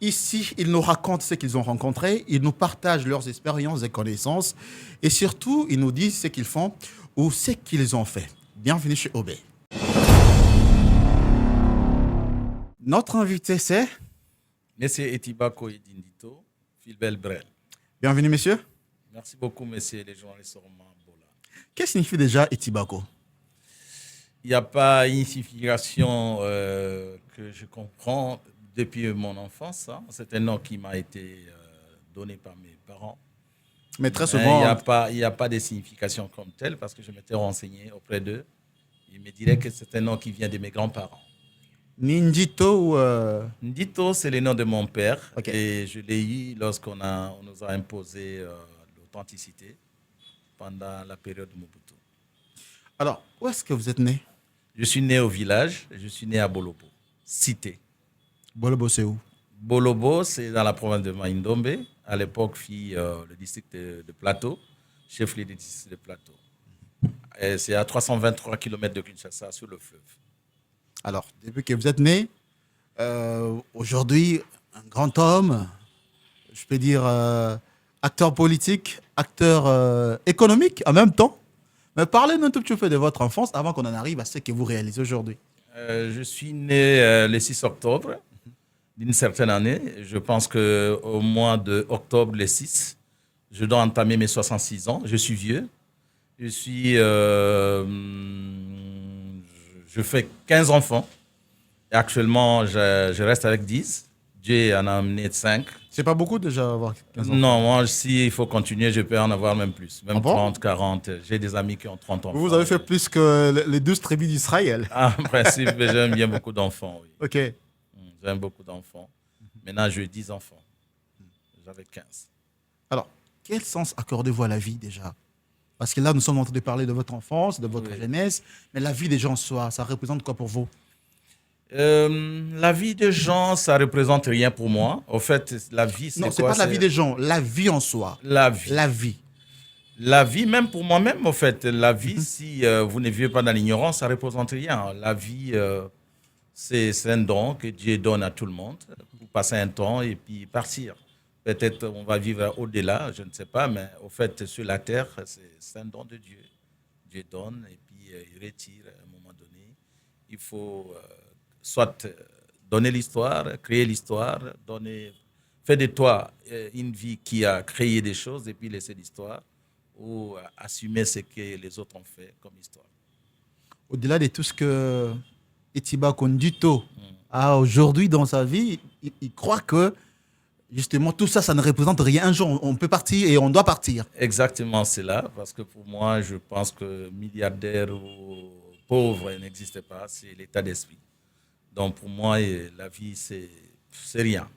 Ici, ils nous racontent ce qu'ils ont rencontré, ils nous partagent leurs expériences et connaissances, et surtout, ils nous disent ce qu'ils font ou ce qu'ils ont fait. Bienvenue chez OB. Notre invité, c'est... Monsieur Etibako Idindito, Philbel Brel. Bienvenue, monsieur. Merci beaucoup, monsieur les journalistes Romain Bola. Qu'est-ce que signifie déjà Etibako? Il n'y a pas une signification que je comprends depuis mon enfance. Hein. C'est un nom qui m'a été donné par mes parents. Mais très souvent... Il n'y a pas de signification comme telle parce que je m'étais renseigné auprès d'eux. Ils me diraient que c'est un nom qui vient de mes grands-parents. Ndito ou... Ndito, c'est le nom de mon père. Okay. Et je l'ai eu lorsqu'on nous a imposé l'authenticité pendant la période Mobutu. Alors, où est-ce que vous êtes né? Je suis né au village. Je suis né à Bolobo, cité. Bolobo, c'est où? Bolobo, c'est dans la province de Maïndombe. À l'époque, le district de Plateau, chef-lieu du district de Plateau. Et c'est à 323 km de Kinshasa, sur le fleuve. Alors, depuis que vous êtes né, aujourd'hui, un grand homme, je peux dire acteur politique, acteur économique en même temps. Mais parlez-nous un tout petit peu de votre enfance avant qu'on en arrive à ce que vous réalisez aujourd'hui. Je suis né le 6 octobre d'une certaine année. Je pense qu'au mois d'octobre, le 6, je dois entamer mes 66 ans. Je suis vieux. Je fais 15 enfants. Et actuellement, je reste avec 10. Dieu en a amené 5. C'est pas beaucoup déjà avoir 15 enfants? Non, moi, s'il faut continuer, je peux en avoir même plus. Même 30, 40. J'ai des amis qui ont 30 enfants. Vous avez fait plus que les 12 tribus d'Israël. En principe, j'aime bien beaucoup d'enfants. Oui. OK. J'aime beaucoup d'enfants. Maintenant, j'ai 10 enfants. J'avais 15. Alors, quel sens accordez-vous à la vie déjà? Parce que là, nous sommes en train de parler de votre enfance, de votre jeunesse, mais la vie des gens en soi, ça représente quoi pour vous? La vie des gens, ça ne représente rien pour moi. Au fait, la vie, c'est quoi? Non, ce n'est pas la vie des gens, la vie en soi. La vie. La vie. La vie, même pour moi-même, au fait, la vie, si vous ne vivez pas dans l'ignorance, ça ne représente rien. La vie, c'est un don que Dieu donne à tout le monde pour passer un temps et puis partir. Peut-être on va vivre au-delà, je ne sais pas, mais au fait, sur la terre, c'est un don de Dieu. Dieu donne et puis il retire à un moment donné. Il faut soit donner l'histoire, créer l'histoire, faire de toi une vie qui a créé des choses et puis laisser l'histoire, ou assumer ce que les autres ont fait comme histoire. Au-delà de tout ce que Etibako Ndito a aujourd'hui dans sa vie, il croit que justement tout ça, ça ne représente rien. Un jour, on peut partir et on doit partir. Exactement, c'est là, parce que pour moi, je pense que milliardaire ou pauvre n'existe pas, c'est l'état d'esprit. Donc pour moi, la vie, c'est rien.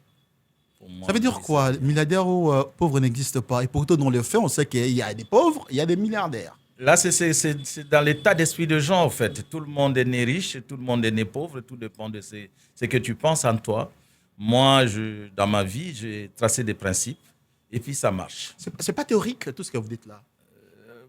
Pour moi, ça veut dire quoi? Milliardaire ou pauvre n'existe pas. Et pourtant, dans les faits, on sait qu'il y a des pauvres, il y a des milliardaires. Là, c'est dans l'état d'esprit de gens, en fait. Tout le monde est né riche, tout le monde est né pauvre, tout dépend de ce que tu penses en toi. Moi, dans ma vie, j'ai tracé des principes et puis ça marche. C'est pas théorique, tout ce que vous dites là.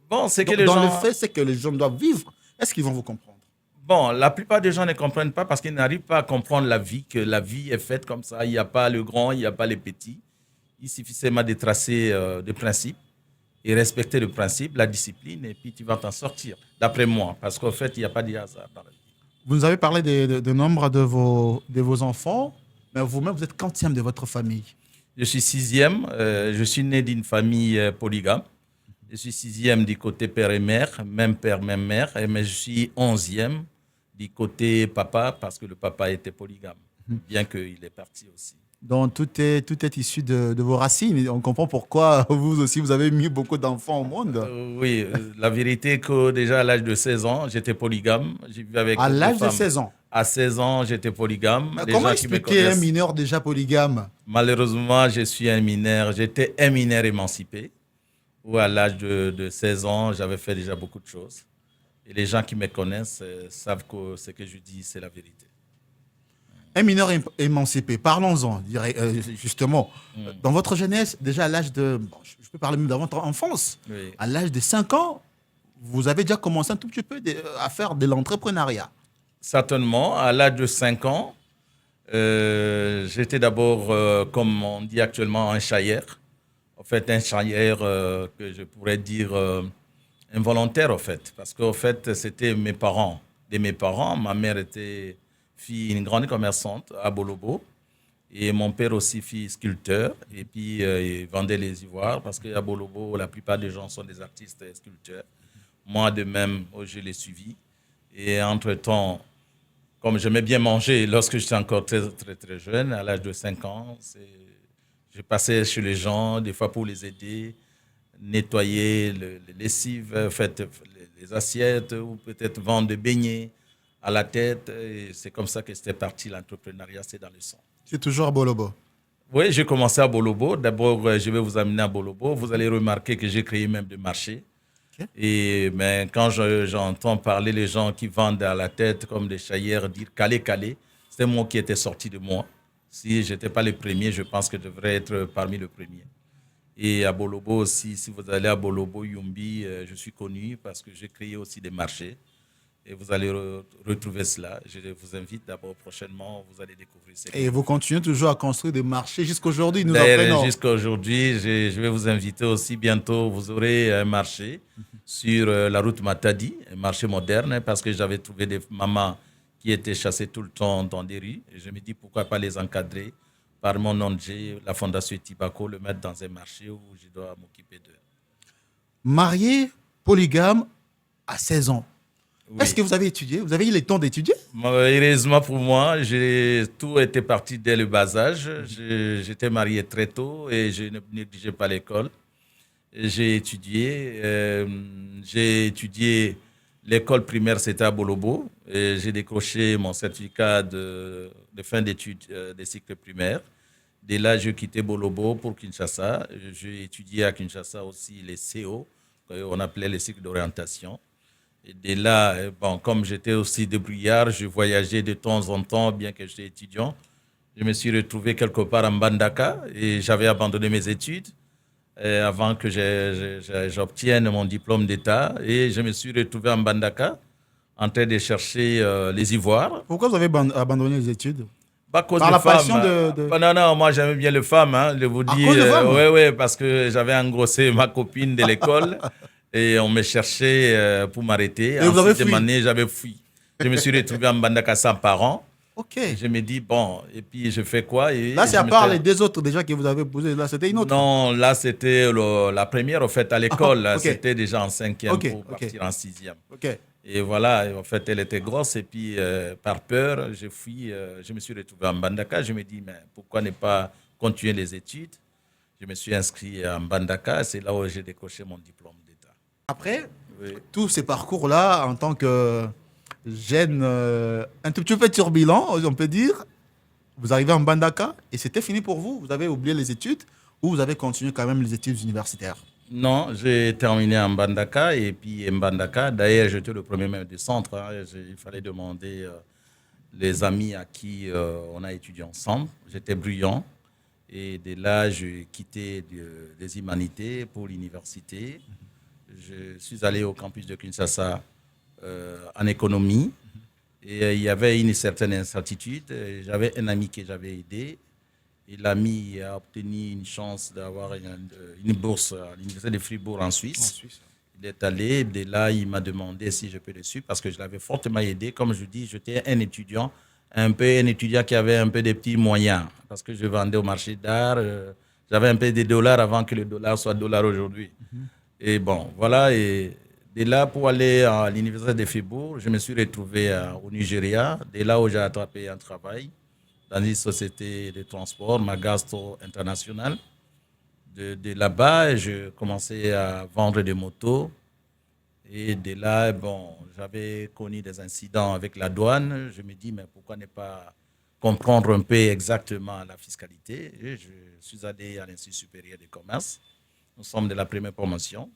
Bon, c'est que les gens... Dans le fait, c'est que les gens doivent vivre. Est-ce qu'ils vont vous comprendre? Bon, la plupart des gens ne comprennent pas parce qu'ils n'arrivent pas à comprendre la vie, que la vie est faite comme ça. Il n'y a pas le grand, il n'y a pas les petits. Il suffit seulement de tracer des principes et respecter le principe, la discipline, et puis tu vas t'en sortir, d'après moi. Parce qu'en fait, il n'y a pas de hasard dans la vie. Vous nous avez parlé de nombre de vos enfants, mais vous-même, vous êtes quantième de votre famille? Je suis 6e. Je suis né d'une famille polygame. Je suis 6e du côté père et mère, même père, même mère. Mais je suis 11e du côté papa, parce que le papa était polygame, bien qu'il est parti aussi. Donc tout est issu de vos racines. On comprend pourquoi vous aussi, vous avez mis beaucoup d'enfants au monde. Oui, la vérité est que déjà à l'âge de 16 ans, j'étais polygame. J'ai vécu avec à l'âge de 16 ans? À 16 ans, j'étais polygame. Comment expliquer un mineur déjà polygame? Malheureusement, je suis un mineur. J'étais un mineur émancipé, où à l'âge de 16 ans, j'avais fait déjà beaucoup de choses. Et les gens qui me connaissent savent que ce que je dis, c'est la vérité. Un mineur émancipé, parlons-en, justement. Dans votre jeunesse, déjà à l'âge de... Bon, je peux parler même de votre enfance. Oui. À l'âge de 5 ans, vous avez déjà commencé un tout petit peu à faire de l'entrepreneuriat. Certainement. À l'âge de 5 ans, J'étais d'abord, comme on dit actuellement, un chailleur. En fait, un chailleur que je pourrais dire involontaire, en fait. Parce qu'en fait, c'était mes parents. De mes parents, ma mère était une grande commerçante à Bolobo. Et mon père aussi, sculpteur. Et puis, il vendait les ivoires. Parce qu'à Bolobo, la plupart des gens sont des artistes et sculpteurs. Moi, de même, je l'ai suivi. Et entre-temps, comme j'aimais bien manger lorsque j'étais encore très, très, très jeune, à l'âge de 5 ans, je passais chez les gens, des fois pour les aider, nettoyer les lessives, les assiettes, ou peut-être vendre des beignets à la tête. Et c'est comme ça que c'était parti l'entrepreneuriat, c'est dans le sang. C'est toujours à Bolobo. Oui, j'ai commencé à Bolobo. D'abord, je vais vous amener à Bolobo. Vous allez remarquer que j'ai créé même des marchés. Mais quand j'entends parler les gens qui vendent à la tête comme des chailleurs dire calé, calé, c'est moi qui étais sorti de moi. Si je n'étais pas le premier, je pense que je devrais être parmi les premiers. Et à Bolobo aussi, si vous allez à Bolobo, Yumbi, je suis connu parce que j'ai créé aussi des marchés. Et vous allez retrouver cela. Je vous invite d'abord prochainement, vous allez découvrir ça. Et vous continuez toujours à construire des marchés jusqu'aujourd'hui. D'ailleurs, jusqu'à aujourd'hui, je vais vous inviter aussi bientôt. Vous aurez un marché sur la route Matadi, un marché moderne, parce que j'avais trouvé des mamans qui étaient chassées tout le temps dans des rues. Et je me dis pourquoi pas les encadrer par mon ONG, la Fondation Tibako, le mettre dans un marché où je dois m'occuper d'eux. Marié, polygame, à 16 ans. Oui. Est-ce que vous avez étudié? Vous avez eu le temps d'étudier? Heureusement pour moi, tout était parti dès le bas âge. J'étais marié très tôt et je ne négligeais pas l'école. J'ai étudié l'école primaire, c'était à Bolobo. J'ai décroché mon certificat de fin d'études des cycles primaires. Dès là, j'ai quitté Bolobo pour Kinshasa. J'ai étudié à Kinshasa aussi les CO, qu'on appelait les cycles d'orientation. Et dès là, bon, comme j'étais aussi débrouillard, je voyageais de temps en temps, bien que j'étais étudiant. Je me suis retrouvé quelque part en Mbandaka et j'avais abandonné mes études avant que j'obtienne mon diplôme d'État. Et je me suis retrouvé en Mbandaka en train de chercher les ivoires. Pourquoi vous avez abandonné les études? Pas à cause Par de la femmes. passion de... Non, moi j'aimais bien les femmes, hein, je vous dis. Oui, parce que j'avais engrossé ma copine de l'école. Et on me cherchait pour m'arrêter. Et vous avez fui? J'avais fui. Je me suis retrouvé en Mbandaka sans parents. Ok. Et je me dis, bon, et puis je fais quoi? Là, c'est à part les deux autres déjà que vous avez posés. Là, c'était une autre? Non, là, c'était la première, en fait, à l'école. Okay. C'était déjà en 5e pour partir en 6e. Ok. Et voilà, en fait, elle était grosse. Et puis, par peur, je fuis. Je me suis retrouvé en Mbandaka. Je me dis, mais pourquoi ne pas continuer les études? Je me suis inscrit en Mbandaka. C'est là où j'ai décroché mon diplôme. Après, tous ces parcours-là, en tant que jeune, un tout petit peu turbulent, on peut dire, vous arrivez en Mbandaka et c'était fini pour vous? Vous avez oublié les études ou vous avez continué quand même les études universitaires? Non, j'ai terminé en Mbandaka et puis Mbandaka, d'ailleurs, j'étais le premier maître du centre. Hein, il fallait demander les amis à qui on a étudié ensemble. J'étais brillant et dès là, j'ai quitté des humanités pour l'université. Je suis allé au campus de Kinshasa en économie et il y avait une certaine incertitude. J'avais un ami que j'avais aidé et l'ami a obtenu une chance d'avoir une bourse à l'université de Fribourg en Suisse. Il est allé, de là il m'a demandé si je peux le suivre parce que je l'avais fortement aidé. Comme je dis, j'étais un étudiant qui avait un peu des petits moyens parce que je vendais au marché d'art. J'avais un peu des dollars avant que le dollar soit dollar aujourd'hui. Et bon, voilà, et de là pour aller à l'université de Fribourg, je me suis retrouvé au Nigeria, de là où j'ai attrapé un travail dans une société de transport, Magasto International. De là-bas, je commençais à vendre des motos et de là, bon, j'avais connu des incidents avec la douane. Je me dis, mais pourquoi ne pas comprendre un peu exactement la fiscalité? Et je suis allé à l'Institut supérieur des commerces. Nous sommes de la première promotion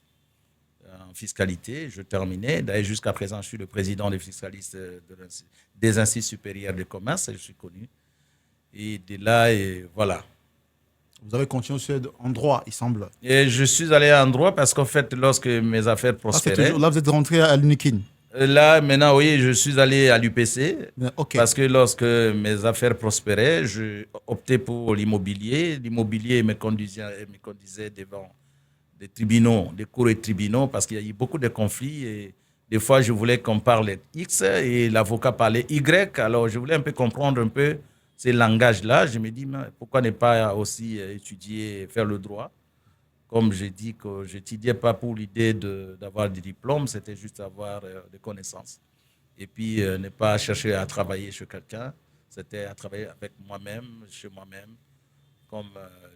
en fiscalité. Je terminais. D'ailleurs, jusqu'à présent, je suis le président des fiscalistes des instituts supérieurs de commerce. Je suis connu. Et de là, et voilà. Vous avez continué aussi en droit, il semble. Et je suis allé en droit parce qu'en fait, lorsque mes affaires prospéraient... Là, vous êtes rentré à l'UNIKIN. Là, maintenant, oui, je suis allé à l'UPC Ok. parce que lorsque mes affaires prospéraient, je optais pour l'immobilier. L'immobilier me conduisait devant des tribunaux, des cours et tribunaux parce qu'il y a eu beaucoup de conflits et des fois, je voulais qu'on parle X et l'avocat parlait Y. Alors, je voulais un peu comprendre un peu ces langages-là. Je me dis, mais pourquoi ne pas aussi étudier, faire le droit? Comme j'ai dit que je n'étudiais pas pour l'idée d'avoir des diplômes, c'était juste avoir des connaissances. Et puis, ne pas chercher à travailler chez quelqu'un, c'était à travailler avec moi-même, chez moi-même, comme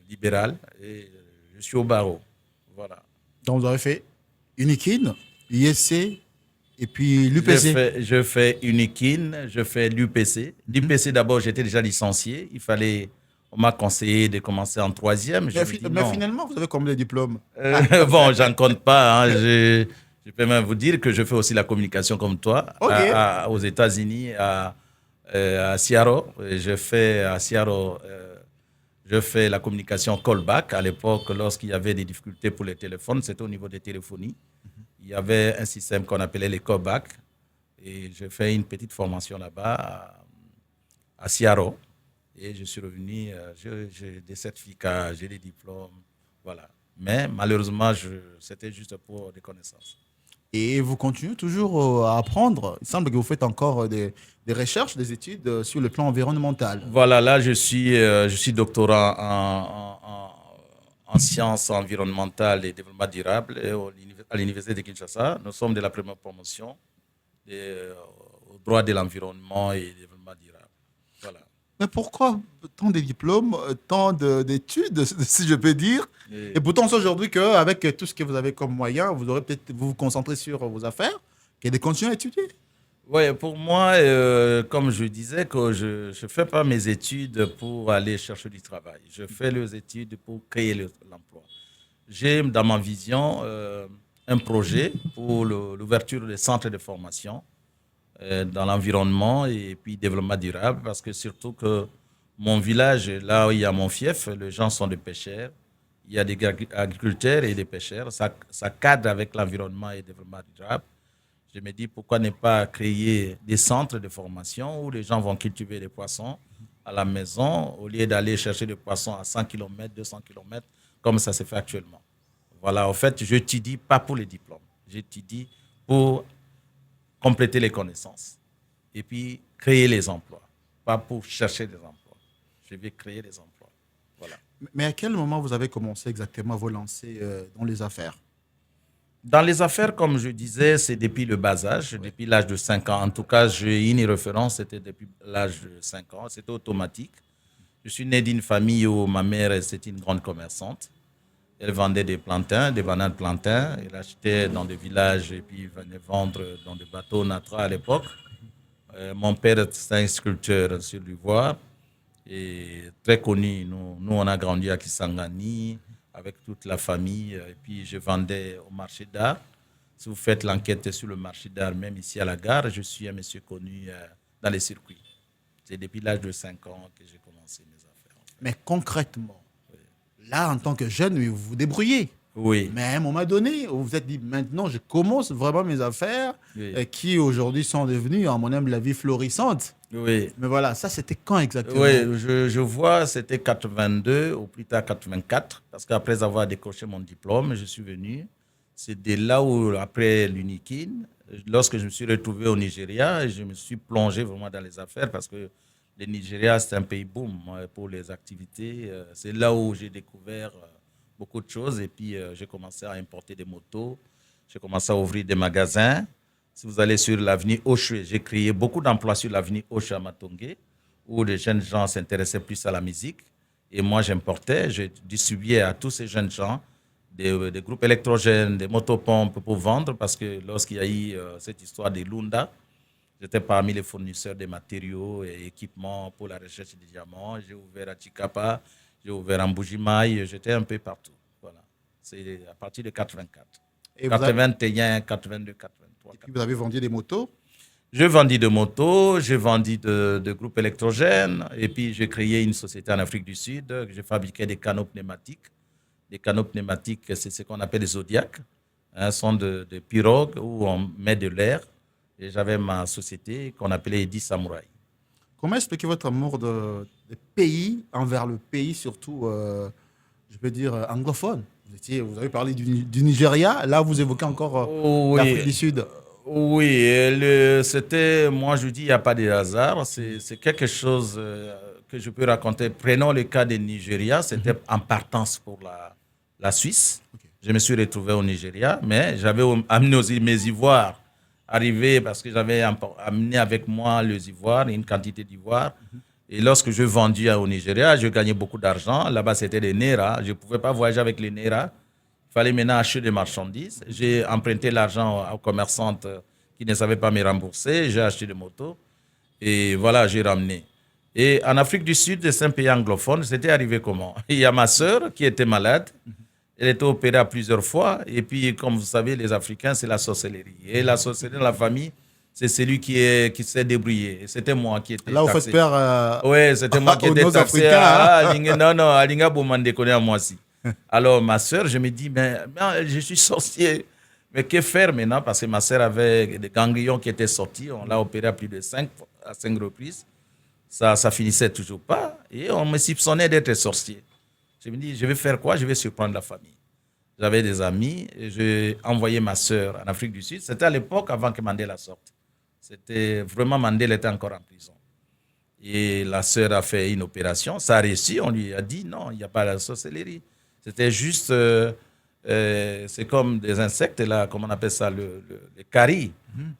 libéral. Et je suis au barreau. Voilà. Donc, vous avez fait Unikin, ISC et puis Je l'UPC. fais, je fais Unikin, je fais l'UPC. L'UPC, d'abord, j'étais déjà licencié. On m'a conseillé de commencer en troisième. Je me dis Mais non. finalement, vous avez combien de diplômes? Bon, j'en compte pas. Hein. Je peux même vous dire que je fais aussi la communication comme toi Ok. aux États-Unis, à Seattle. Je fais à Seattle, je fais la communication callback. À l'époque, lorsqu'il y avait des difficultés pour les téléphones, c'était au niveau des téléphonies. Il y avait un système qu'on appelait les callbacks. Et j'ai fait une petite formation là-bas à Seattle. Et je suis revenu, j'ai des certificats, j'ai des diplômes, voilà. Mais malheureusement, c'était juste pour des connaissances. Et vous continuez toujours à apprendre. Il semble que vous faites encore des recherches, des études sur le plan environnemental. Voilà, là, je suis doctorant en sciences environnementales et développement durable à l'Université de Kinshasa. Nous sommes de la première promotion au droit de l'environnement et développement durable. Voilà. Mais pourquoi tant de diplômes, d'études, si je peux dire? Et Et pourtant, c'est aujourd'hui qu'avec tout ce que vous avez comme moyen, vous aurez peut-être vous concentrer sur vos affaires et de continuer à étudier. ouais, pour moi, comme je disais, que je ne fais pas mes études pour aller chercher du travail. Je fais les études pour créer l'emploi. J'ai dans ma vision un projet pour l'ouverture des centres de formation dans l'environnement et puis développement durable parce que surtout que mon village, là où il y a mon fief, les gens sont des pêcheurs. Il y a des agriculteurs et des pêcheurs. Ça cadre avec l'environnement et le développement durable. Je me dis pourquoi ne pas créer des centres de formation où les gens vont cultiver des poissons à la maison au lieu d'aller chercher des poissons à 100 km, 200 km, comme ça se fait actuellement. Voilà, en fait, je t'étudie pas pour les diplômes. J'étudie pour compléter les connaissances et puis créer les emplois, pas pour chercher des emplois. Je vais créer des emplois. Voilà. Mais à quel moment vous avez commencé exactement à vous lancer dans les affaires? Dans les affaires, comme je disais, c'est depuis le bas âge, depuis l'âge de 5 ans. En tout cas, j'ai une référence, c'était depuis l'âge de 5 ans. C'était automatique. Je suis né d'une famille où ma mère, c'était une grande commerçante. Elle vendait des plantains, des bananes plantains. Elle achetait dans des villages et puis venait vendre dans des bateaux Natra à l'époque. Mon père était un sculpteur sur l'ivoire et très connu. Nous, on a grandi à Kisangani avec toute la famille. Et puis, je vendais au marché d'art. Si vous faites l'enquête sur le marché d'art, même ici à la gare, je suis un monsieur connu dans les circuits. C'est depuis l'âge de 5 ans que j'ai commencé mes affaires. En Mais concrètement, là, en tant que jeune, oui, vous vous débrouillez. fait. Oui, Mais à un moment donné, vous vous êtes dit, maintenant, je commence vraiment mes affaires oui, qui aujourd'hui sont devenues, à mon humble avis, florissantes. oui. Mais voilà, ça, c'était quand exactement? Oui, je vois, c'était 82 ou plus tard 84, parce qu'après avoir décroché mon diplôme, je suis venu. C'est de là où, après l'UNIKIN, lorsque je me suis retrouvé au Nigeria, je me suis plongé vraiment dans les affaires parce que le Nigeria, c'est un pays boom pour les activités. C'est là où j'ai découvert beaucoup de choses et puis j'ai commencé à importer des motos, j'ai commencé à ouvrir des magasins. Si vous allez sur l'avenue Hoche, j'ai créé beaucoup d'emplois sur l'avenue Hoche à Matongé, où les jeunes gens s'intéressaient plus à la musique. Et moi, j'importais, je distribuais à tous ces jeunes gens des groupes électrogènes, des motopompes pour vendre, parce que lorsqu'il y a eu cette histoire des Lunda, j'étais parmi les fournisseurs des matériaux et équipements pour la recherche des diamants. J'ai ouvert à Chikapa, j'ai ouvert en Bujimaï, j'étais un peu partout. Voilà. C'est à partir de 84. Et, vous avez, 81, 82, 83. et puis vous avez vendu des motos. J'ai vendu de motos, j'ai vendu de groupes électrogènes et puis j'ai créé une société en Afrique du Sud. J'ai fabriqué des canaux pneumatiques. Les canaux pneumatiques, c'est ce qu'on appelle des zodiacs. Ce sont des pirogues où on met de l'air Et j'avais ma société qu'on appelait Eddy Samouraï. Comment expliquer votre amour des pays envers le pays, surtout, je peux dire, anglophone? Vous avez parlé du Nigeria, là vous évoquez encore l'Afrique Oui, du Sud. oui, c'était, moi je dis, il n'y a pas de hasard. C'est quelque chose que je peux raconter. Prenons le cas du Nigeria. C'était en partance pour la Suisse. Ok. Je me suis retrouvé au Nigeria, mais j'avais amené aussi mes ivoires. Arrivé parce que j'avais amené avec moi les ivoires, une quantité d'ivoires. Et lorsque je vendis au Nigeria, je gagnais beaucoup d'argent. Là-bas, c'était des Naira. Je ne pouvais pas voyager avec les Naira. Il fallait maintenant acheter des marchandises. J'ai emprunté l'argent aux commerçantes qui ne savaient pas me rembourser. J'ai acheté des motos. Et voilà, j'ai ramené. Et en Afrique du Sud, c'est un pays anglophone. C'était arrivé comment? Il y a ma sœur qui était malade. Elle était opérée à plusieurs fois. Et puis, comme vous savez, les Africains, c'est la sorcellerie. Et la sorcellerie dans la famille, c'est celui qui s'est débrouillé. Et c'était moi qui étais Là, vous faites taxé. peur Oui, c'était moi qui aux étais nos taxé. Africains. Non, non, Alinga Boumande connaît à moi aussi. Alors, ma sœur, je me dis, mais je suis sorcier. Mais que faire maintenant? Parce que ma sœur avait des ganglions qui étaient sortis. On l'a opéré à plus de 5 reprises. Ça finissait toujours pas. Et on me soupçonnait d'être sorcier. Je me dis, je vais faire quoi? Je vais surprendre la famille. J'avais des amis et j'ai envoyé ma sœur en Afrique du Sud. C'était à l'époque avant que Mandela sorte. C'était vraiment, Mandela était encore en prison. Et la sœur a fait une opération. Ça a réussi. On lui a dit non, il n'y a pas la sorcellerie. C'était juste, c'est comme des insectes, là, comment on appelle ça, les caries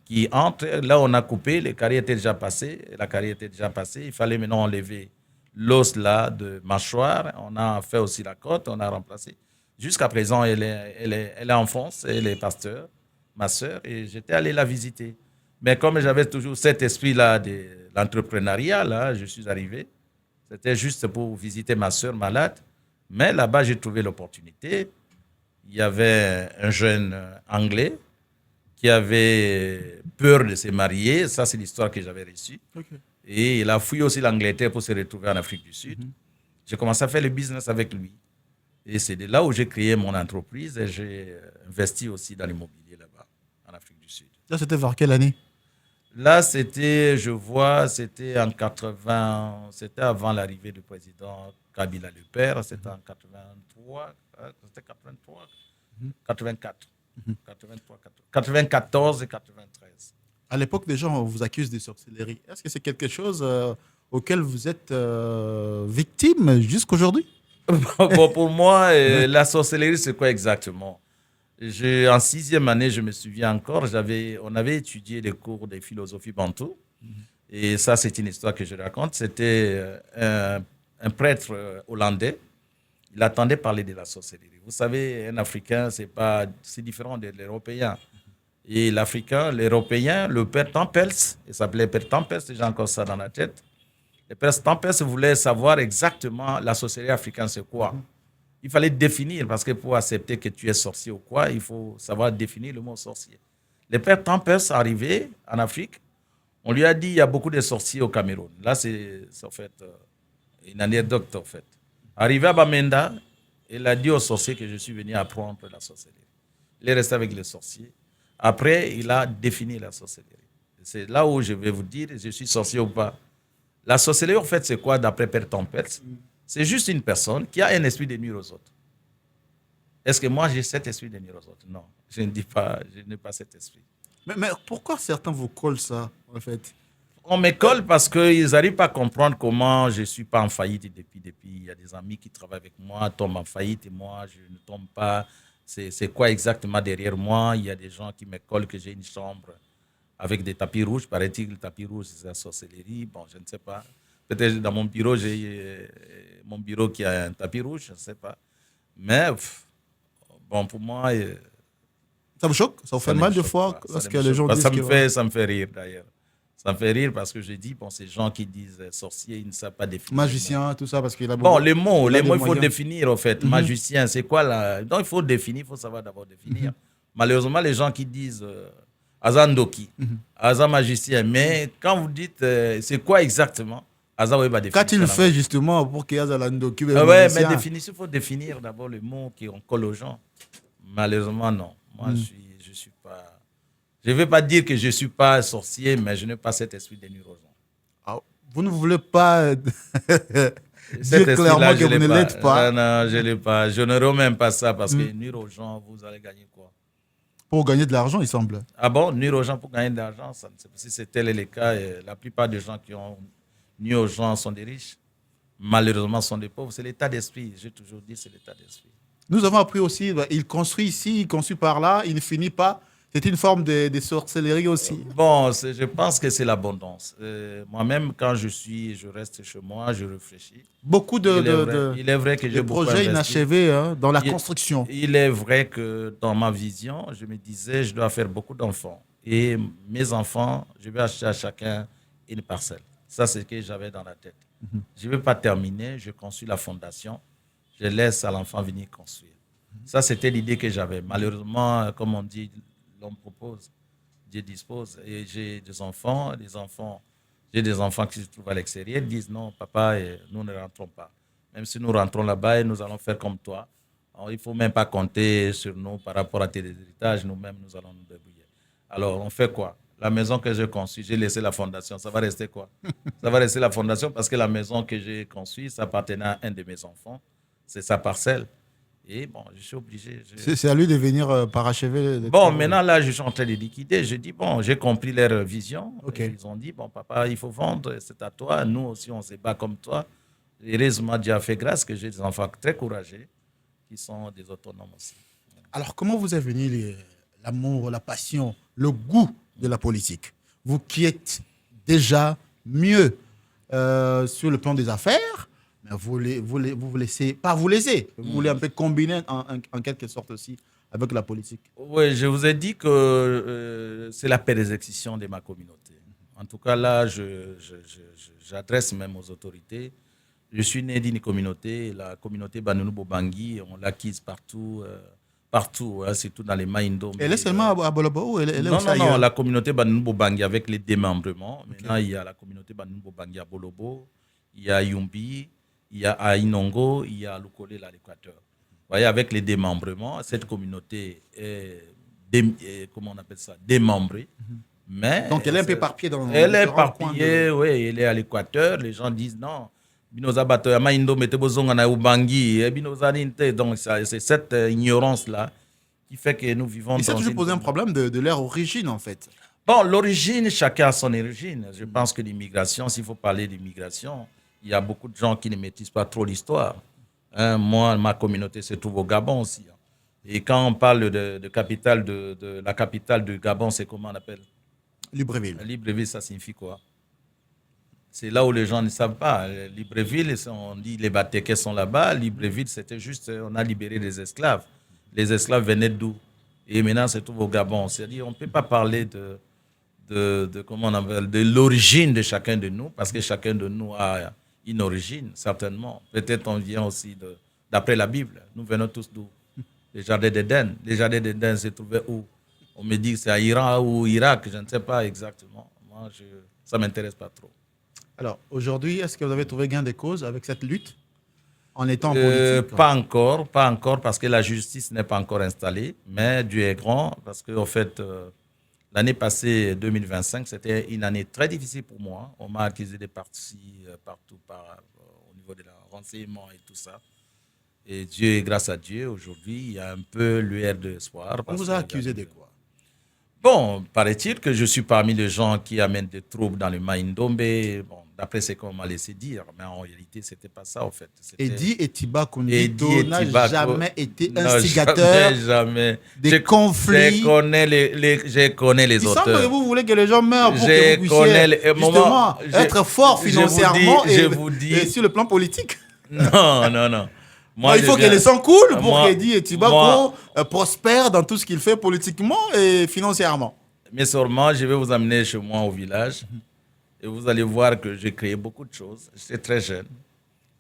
qui entrent. Là, on a coupé, les caries étaient déjà passées. La carie était déjà passée. Il fallait maintenant enlever l'os là de mâchoire. On a fait aussi la côte, on a remplacé. Jusqu'à présent, elle est en France, elle est pasteur, ma sœur, et j'étais allé la visiter. Mais comme j'avais toujours cet esprit-là de l'entrepreneuriat, là, je suis arrivé. C'était juste pour visiter ma sœur malade. Mais là-bas, j'ai trouvé l'opportunité. Il y avait un jeune Anglais qui avait peur de se marier. Ça, c'est l'histoire que j'avais reçue. Ok. Et il a fui aussi l'Angleterre pour se retrouver en Afrique du Sud. J'ai commencé à faire le business avec lui. Et c'est de là où j'ai créé mon entreprise et j'ai investi aussi dans l'immobilier là-bas, en Afrique du Sud. Là, c'était vers quelle année? Là, c'était, je vois, c'était en 80, c'était avant l'arrivée du président Kabila le père, c'était en 83, c'était 83, 84, 83, 94 et 93. À l'époque, des gens vous accusent de sorcellerie. Est-ce que c'est quelque chose auquel vous êtes victime jusqu'aujourd'hui? Bon, pour moi, la sorcellerie, c'est quoi exactement? En sixième année, je me souviens encore, on avait étudié les cours de philosophie bantou. Et ça, c'est une histoire que je raconte. C'était un prêtre hollandais. Il attendait parler de la sorcellerie. Vous savez, un Africain, c'est différent de l'Européen. Et l'Africain, l'Européen, le père Tampels, il s'appelait père Tampels, j'ai encore ça dans la tête. Le père Tampels voulait savoir exactement la sorcellerie africaine, c'est quoi. Il fallait définir, parce que pour accepter que tu es sorcier ou quoi, il faut savoir définir le mot sorcier. Le père Tampers est arrivé en Afrique. On lui a dit il y a beaucoup de sorciers au Cameroun. Là, c'est en fait une anecdote, en fait. Arrivé à Bamenda, il a dit aux sorciers que je suis venu apprendre la sorcellerie. Il est resté avec les sorciers. Après, il a défini la sorcellerie. C'est là où je vais vous dire, je suis sorcier ou pas. La sorcellerie, en fait, c'est quoi d'après Père Tampers? C'est juste une personne qui a un esprit de nuire aux autres. Est-ce que moi, j'ai cet esprit de nuire aux autres? Non, je ne dis pas, je n'ai pas cet esprit. Mais pourquoi certains vous collent ça, en fait? On me colle parce qu'ils n'arrivent pas à comprendre comment je ne suis pas en faillite depuis. Il y a des amis qui travaillent avec moi, tombent en faillite et moi, je ne tombe pas. C'est quoi exactement derrière moi? Il y a des gens qui me collent que j'ai une chambre avec des tapis rouges. Paraît-il que le tapis rouge, c'est la sorcellerie. Bon, je ne sais pas. Peut-être dans mon bureau, j'ai mon bureau qui a un tapis rouge, je ne sais pas. Mais, bon, pour moi... Ça vous choque? Ça vous fait mal de fois lorsque les gens disent que... Ça me fait rire, d'ailleurs. Ça me fait rire parce que je dis, bon, ces gens qui disent sorcier, ils ne savent pas définir. Magicien, tout ça, parce qu'il a beaucoup... Bon, les mots, il faut moyens. définir, en fait. Magicien, c'est quoi là? Donc, il faut définir, il faut savoir d'abord définir. Malheureusement, les gens qui disent Azandoki, Azan magicien, mais quand vous dites c'est quoi exactement? Qu'a-t-il fait justement pour qu'il y ait Azandoki? Oui, mais définition, il faut définir d'abord le mot qu'on colle aux gens. Malheureusement, non. Moi, je Je ne veux pas dire que je ne suis pas sorcier, mais je n'ai pas cet esprit de nuire aux gens. Ah, vous ne voulez pas Cet dire clairement esprit-là, que je vous l'ai ne pas. l'êtes pas Non, je ne l'ai pas. Je n'aurai même pas ça parce que nuire aux gens, vous allez gagner quoi? pour gagner de l'argent, il semble. Ah bon, nuire aux gens pour gagner de l'argent, si c'est tel est le cas, la plupart des gens qui ont nuit aux gens sont des riches. Malheureusement, sont des pauvres. C'est l'état d'esprit. J'ai toujours dit, c'est l'état d'esprit. Nous avons appris aussi, il construit ici, il construit par là, il ne finit pas. C'est une forme de sorcellerie aussi. Bon, je pense que c'est l'abondance. Moi-même, quand je reste chez moi, je réfléchis. Beaucoup Il est vrai que j'ai de beaucoup projets investi. inachevés dans la Il- construction. Il est vrai que dans ma vision, je me disais, je dois faire beaucoup d'enfants. Et mes enfants, je vais acheter à chacun une parcelle. Ça, c'est ce que j'avais dans la tête. Je ne vais pas terminer, je construis la fondation, je laisse à l'enfant venir construire. Ça, c'était l'idée que j'avais. Malheureusement, comme on dit, l'homme propose, Dieu dispose. Et j'ai des enfants, j'ai des enfants qui se trouvent à l'extérieur, ils disent non, papa, nous ne rentrons pas. Même si nous rentrons là-bas, nous allons faire comme toi. Alors, il ne faut même pas compter sur nous par rapport à tes héritages, nous-mêmes, nous allons nous débrouiller. Alors, on fait quoi? La maison que j'ai construite, j'ai laissé la fondation. Ça va rester quoi? Ça va rester la fondation parce que la maison que j'ai construite, ça appartenait à un de mes enfants. C'est sa parcelle. Et bon, je suis obligé. C'est à lui de venir parachever. Bon, maintenant, là, je suis en train de liquider. Je dis, bon, j'ai compris leur vision. Okay. Ils ont dit, bon, papa, il faut vendre, c'est à toi. Nous aussi, on se bat comme toi. Heureusement, Dieu a fait grâce que j'ai des enfants très courageux qui sont des autonomes aussi. Alors, comment vous est venu l'amour, la passion, le goût de la politique? Vous qui êtes déjà mieux sur le plan des affaires, mais vous laissez, pas vous laissez, vous voulez un peu combiner en quelque sorte aussi avec la politique. Oui, je vous ai dit que c'est la péréquation de ma communauté. En tout cas, là, j'adresse même aux autorités. Je suis né d'une communauté, la communauté Banounou Bobangui, on l'acquise partout, surtout dans les Maindo. Elle est seulement à Bolobo ou elle est Non, aussi non, ailleurs? non, la communauté Banounou Bobangui avec les démembrements. Maintenant, il y a la communauté Banounou Bobangui à Bolobo, il y a Yumbi, il y a à Inongo, il y a Lukole, à l'Équateur. Vous voyez, avec les démembrements, cette communauté est, comment on appelle ça, démembrée. Mais Donc elle est un peu éparpillée dans elle est différents coins éparpillée, oui, elle est à l'Équateur. Les gens disent non. Binoza bato ya maindo mete bozonga na ubangi, binoza ninte. Donc c'est cette ignorance-là qui fait que nous vivons Et ça a dans toujours une... posé un problème de leur origine, en fait. Bon, l'origine, chacun a son origine. Je pense que l'immigration, s'il faut parler d'immigration, il y a beaucoup de gens qui ne maîtrisent pas trop l'histoire. Hein, moi, ma communauté se trouve au Gabon aussi. Et quand on parle de capitale de la capitale du Gabon, c'est comment on appelle? Libreville. Libreville, ça signifie quoi? C'est là où les gens ne savent pas. Libreville, on dit les Batékés sont là-bas. Libreville, c'était juste, on a libéré les esclaves. Les esclaves venaient d'où? Et maintenant, c'est tout au Gabon. C'est-à-dire, on ne peut pas parler comment on appelle, de l'origine de chacun de nous, parce que chacun de nous a une origine, certainement. Peut-être on vient aussi d'après la Bible. Nous venons tous d'où? Les jardins d'Éden. Les jardins d'Éden se trouvaient où? On me dit que c'est à Iran ou Irak, je ne sais pas exactement. Moi, ça ne m'intéresse pas trop. Alors, aujourd'hui, est-ce que vous avez trouvé gain de cause avec cette lutte en étant en politique? Pas encore, parce que la justice n'est pas encore installée, mais Dieu est grand, parce que, en fait, l'année passée, 2025, c'était une année très difficile pour moi. On m'a accusé de partis partout au niveau de la renseignement et tout ça. Et Dieu, grâce à Dieu, aujourd'hui, il y a un peu lueur d'espoir. On vous a accusé de quoi? Bon, paraît-il que je suis parmi les gens qui amènent des troubles dans le Maïndombe. Bon, d'après ce qu'on m'a laissé dire, mais en réalité, ce n'était pas ça, en fait. Edi Etiba Kondito n'a jamais été non, instigateur jamais. des conflits. Je connais les Il auteurs. semble que vous voulez que les gens meurent pour que vous puissiez justement être fort financièrement et sur le plan politique. Non, non, non. Moi, il faut que les sangs coulent pour qu'Edi Etiba prospère dans tout ce qu'il fait politiquement et financièrement. Mais sûrement, je vais vous amener chez moi au village et vous allez voir que j'ai créé beaucoup de choses. J'étais très jeune.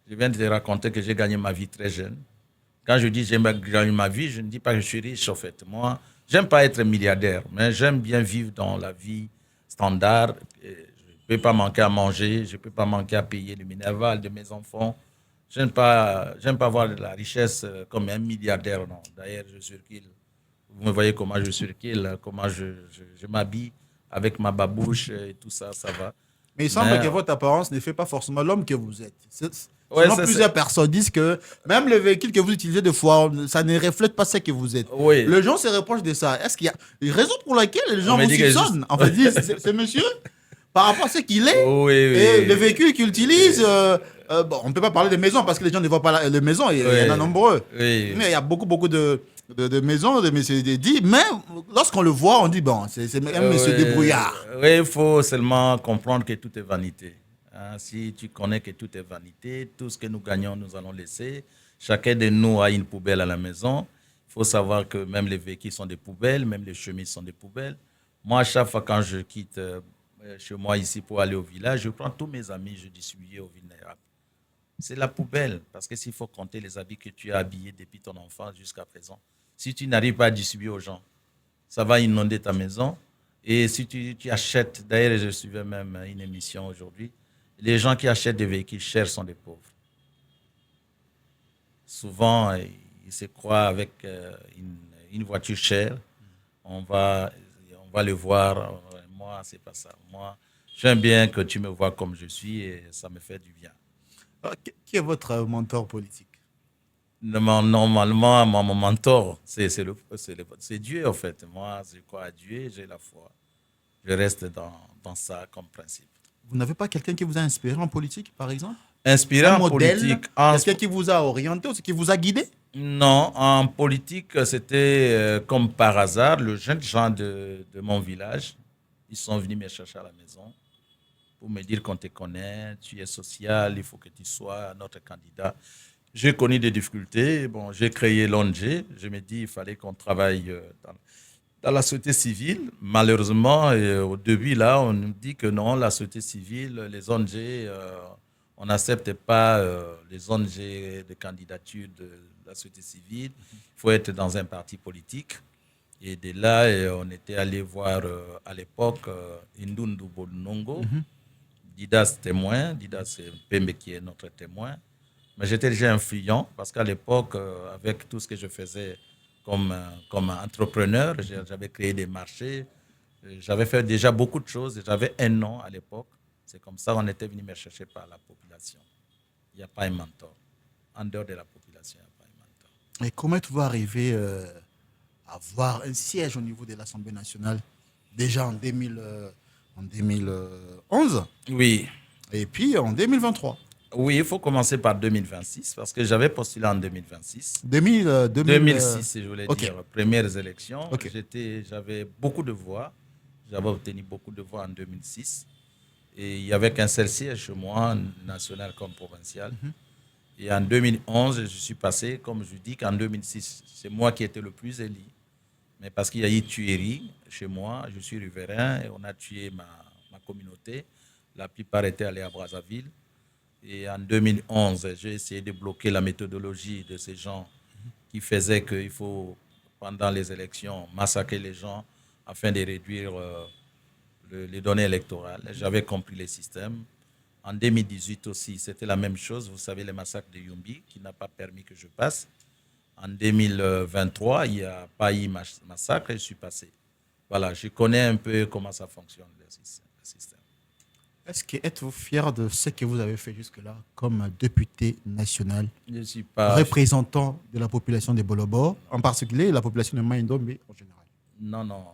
Je viens de te raconter que j'ai gagné ma vie très jeune. Quand je dis j'ai gagné ma vie, je ne dis pas que je suis riche, en fait. Moi, j'aime pas être milliardaire, mais j'aime bien vivre dans la vie standard. Je ne peux pas manquer à manger, je ne peux pas manquer à payer le minerval de mes enfants. J'aime pas avoir de la richesse comme un milliardaire, non. D'ailleurs, je circule Vous me voyez comment je circule, comment je m'habille avec ma babouche et tout ça, ça va. Mais il semble que votre apparence ne fait pas forcément l'homme que vous êtes. Ouais, Selon plusieurs personnes disent que même le véhicule que vous utilisez de fois, ça ne reflète pas ce que vous êtes. Oui. Les gens se reprochent de ça. Est-ce qu'il y a une raison pour laquelle les gens On me vous dit que soupçonnent En fait, disent, c'est monsieur, par rapport à ce qu'il est, Oui, et oui. le véhicule qu'il utilise, bon, on ne peut pas parler de maisons parce que les gens ne voient pas les maisons, il y en a nombreux. Oui. Mais il y a beaucoup de maisons, de messieurs dit, mais lorsqu'on le voit, on dit, bon, c'est un monsieur débrouillard. Oui, il faut seulement comprendre que tout est vanité. Hein, si tu connais que tout est vanité, tout ce que nous gagnons, nous allons laisser. Chacun de nous a une poubelle à la maison. Il faut savoir que même les véhicules sont des poubelles, même les chemises sont des poubelles. Moi, à chaque fois quand je quitte chez moi ici pour aller au village, je prends tous mes amis, je distribue aux vulnérables. C'est la poubelle, parce que s'il faut compter les habits que tu as habillés depuis ton enfance jusqu'à présent, si tu n'arrives pas à distribuer aux gens, ça va inonder ta maison. Et si tu achètes, d'ailleurs, je suivais même une émission aujourd'hui, les gens qui achètent des véhicules chers sont des pauvres. Souvent, ils se croient avec une voiture chère, on va le voir. Moi, c'est pas ça. Moi, j'aime bien que tu me vois comme je suis et ça me fait du bien. Qui est votre mentor politique? Normalement, mon mentor, c'est Dieu, en fait. Moi, je crois à Dieu, j'ai la foi. Je reste dans ça comme principe. Vous n'avez pas quelqu'un qui vous a inspiré en politique, par exemple? Inspiré Un en modèle, politique. quelqu'un qui vous a orienté, qui vous a guidé? Non, en politique, c'était comme par hasard, le jeune gens de mon village, ils sont venus me chercher à la maison pour me dire qu'on te connaît, tu es social, il faut que tu sois notre candidat. J'ai connu des difficultés. Bon, j'ai créé l'ONG. Je me dis qu'il fallait qu'on travaille dans la société civile. Malheureusement, au début, là, on nous dit que non, la société civile, les ONG, on n'accepte pas les ONG de candidature de la société civile. Il faut être dans un parti politique. Et de là, on était allé voir à l'époque Indundu Bolnongo, Didas témoin, Didas Pembe qui est notre témoin. Mais j'étais déjà influent parce qu'à l'époque, avec tout ce que je faisais comme entrepreneur, j'avais créé des marchés, j'avais fait déjà beaucoup de choses, j'avais un nom à l'époque. C'est comme ça qu'on était venu me chercher par la population. Il n'y a pas un mentor. En dehors de la population, il n'y a pas un mentor. Et comment êtes-vous arrivé à avoir un siège au niveau de l'Assemblée nationale déjà en 2011 Oui. et puis en 2023? Oui, il faut commencer par 2026 parce que j'avais postulé en 2026. 2006, je voulais okay. dire, premières élections. Okay. J'avais beaucoup de voix. J'avais obtenu beaucoup de voix en 2006. Et il n'y avait qu'un seul siège chez moi, national comme provincial. Et en 2011, je suis passé, comme je dis, qu'en 2006, c'est moi qui étais le plus élu. Mais parce qu'il y a eu tuerie chez moi, je suis riverain et on a tué ma communauté. La plupart étaient allés à Brazzaville. Et en 2011, j'ai essayé de bloquer la méthodologie de ces gens qui faisaient qu'il faut, pendant les élections, massacrer les gens afin de réduire les données électorales. J'avais compris les systèmes. En 2018 aussi, c'était la même chose. Vous savez, le massacre de Yumbi qui n'a pas permis que je passe. En 2023, il n'y a pas eu massacre et je suis passé. Voilà, je connais un peu comment ça fonctionne, le système. Êtes-vous fier de ce que vous avez fait jusque-là comme député national, je suis pas représentant de la population de Bolobo, en particulier la population de Maïndombe en général? Non.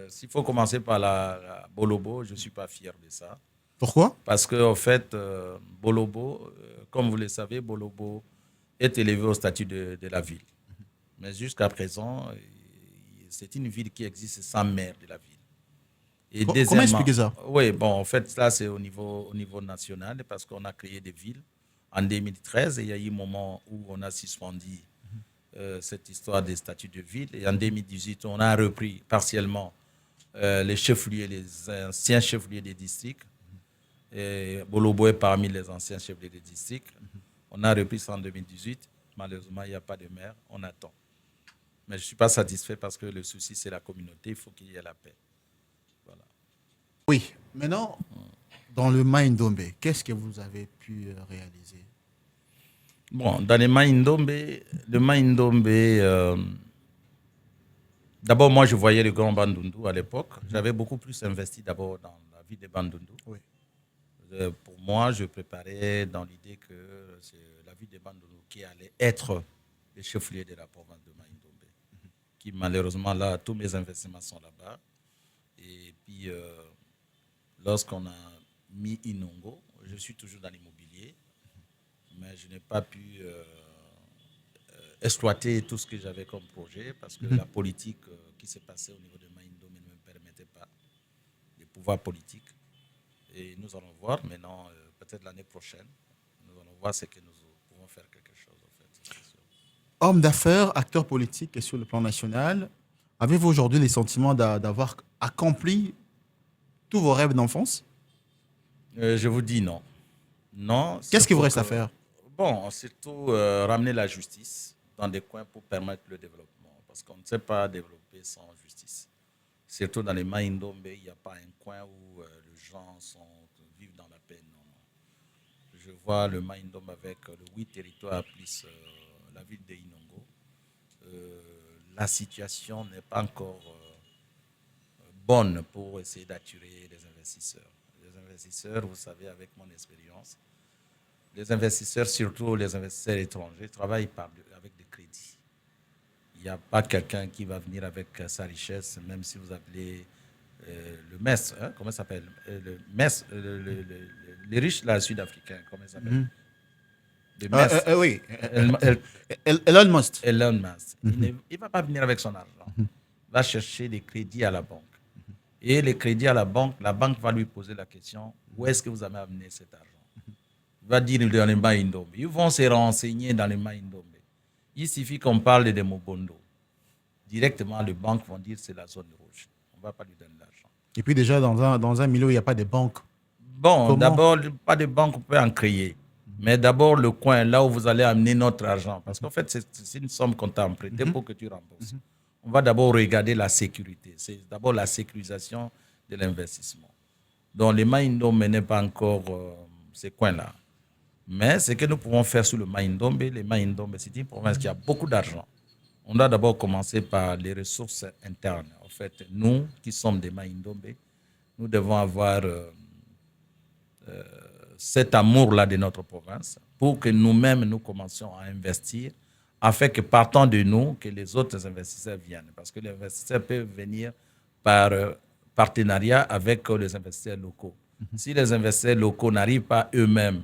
S'il faut commencer par la Bolobo, je ne suis pas fier de ça. Pourquoi? Parce qu'en fait, Bolobo, comme vous le savez, Bolobo est élevé au statut de la ville. Mais jusqu'à présent, c'est une ville qui existe sans maire de la ville. Et comment expliquer ça? Oui, bon, en fait, là, c'est au niveau national parce qu'on a créé des villes en 2013 et il y a eu un moment où on a suspendu cette histoire des statuts de ville. Et en 2018, on a repris partiellement les chefs-lieux, les anciens chefs-lieux des districts. Et Bolobo est parmi les anciens chefs-lieux des districts. On a repris ça en 2018. Malheureusement, il n'y a pas de maire. On attend. Mais je ne suis pas satisfait parce que le souci, c'est la communauté. Il faut qu'il y ait la paix. Voilà. Oui. Maintenant, dans le Maïndombe, qu'est-ce que vous avez pu réaliser? Bon, dans le Maïndombe, D'abord, moi, je voyais le grand Bandundu à l'époque. J'avais beaucoup plus investi d'abord dans la vie des Bandundu. Oui. Pour moi, je préparais dans l'idée que c'est la vie des Bandundu qui allait être le chef-lieu de la province de Maïndombe. Qui, malheureusement, là, tous mes investissements sont là-bas. Et puis, lorsqu'on a mis Inongo, je suis toujours dans l'immobilier, mais je n'ai pas pu exploiter tout ce que j'avais comme projet parce que la politique qui s'est passée au niveau de Maïndombe ne me permettait pas, les pouvoirs politiques. Et nous allons voir maintenant, peut-être l'année prochaine, nous allons voir ce que nous pouvons faire quelque chose, en fait. C'est sûr. Homme d'affaires, acteur politique et sur le plan national, avez-vous aujourd'hui les sentiments d'avoir accompli tous vos rêves d'enfance? Je vous dis non. Non. Qu'est-ce qu'il vous surtout reste à que- faire? Bon, surtout ramener la justice dans des coins pour permettre le développement. Parce qu'on ne sait pas développer sans justice. Surtout dans les Maïndombe, il n'y a pas un coin où les gens vivent dans la paix. Non, non. Je vois le Maïndombe avec le 8 territoires plus la ville de Inongo. La situation n'est pas encore bonne pour essayer d'attirer les investisseurs. Les investisseurs, vous savez, avec mon expérience, les investisseurs, surtout les investisseurs étrangers, travaillent avec des crédits. Il n'y a pas quelqu'un qui va venir avec sa richesse, même si vous appelez le MES, hein, comment ça s'appelle le MES, les riches là, sud-africains, comment ça s'appelle Le MES. Oui. El- El- Elon Musk. Elon Musk. Il ne va pas venir avec son argent. Il va chercher des crédits à la banque. Et les crédits à la banque va lui poser la question, où est-ce que vous avez amené cet argent? Il va dire dans les Maïndombe. Ils vont se renseigner dans les Maïndombe. Il suffit qu'on parle de Mobondo. Directement, les banques vont dire c'est la zone rouge. On ne va pas lui donner l'argent. Et puis déjà, dans un milieu où il n'y a pas de banque. Bon, Comment? d'abord, pas de banque, on peut en créer. Mais d'abord, le coin, là où vous allez amener notre argent. Parce qu'en fait, c'est une somme qu'on t'a empruntée pour que tu rembourses. On va d'abord regarder la sécurité. C'est d'abord la sécurisation de l'investissement. Donc, les Maïndombe n'est pas encore ces coins-là. Mais ce que nous pouvons faire sur le Maïndombe, les Maïndombe, c'est une province qui a beaucoup d'argent. On doit d'abord commencer par les ressources internes. En fait, nous qui sommes des Maïndombe, nous devons avoir cet amour-là de notre province pour que nous-mêmes, nous commencions à investir afin que partant de nous, que les autres investisseurs viennent. Parce que les investisseurs peuvent venir par partenariat avec les investisseurs locaux. Si les investisseurs locaux n'arrivent pas eux-mêmes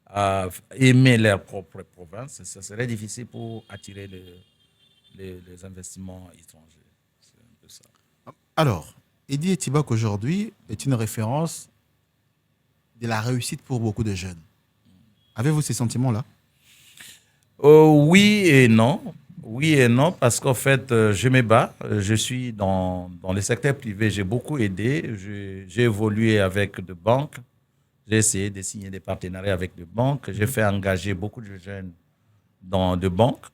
à aimer leur propre province, ça serait difficile pour attirer les investissements étrangers. C'est un peu ça. Alors, Eddie Etibak aujourd'hui est une référence de la réussite pour beaucoup de jeunes. Avez-vous ces sentiments-là? Oui et non. Oui et non, parce qu'en fait, je me bats. Je suis dans le secteur privé. J'ai beaucoup aidé. J'ai évolué avec des banques. J'ai essayé de signer des partenariats avec des banques. J'ai fait engager beaucoup de jeunes dans des banques,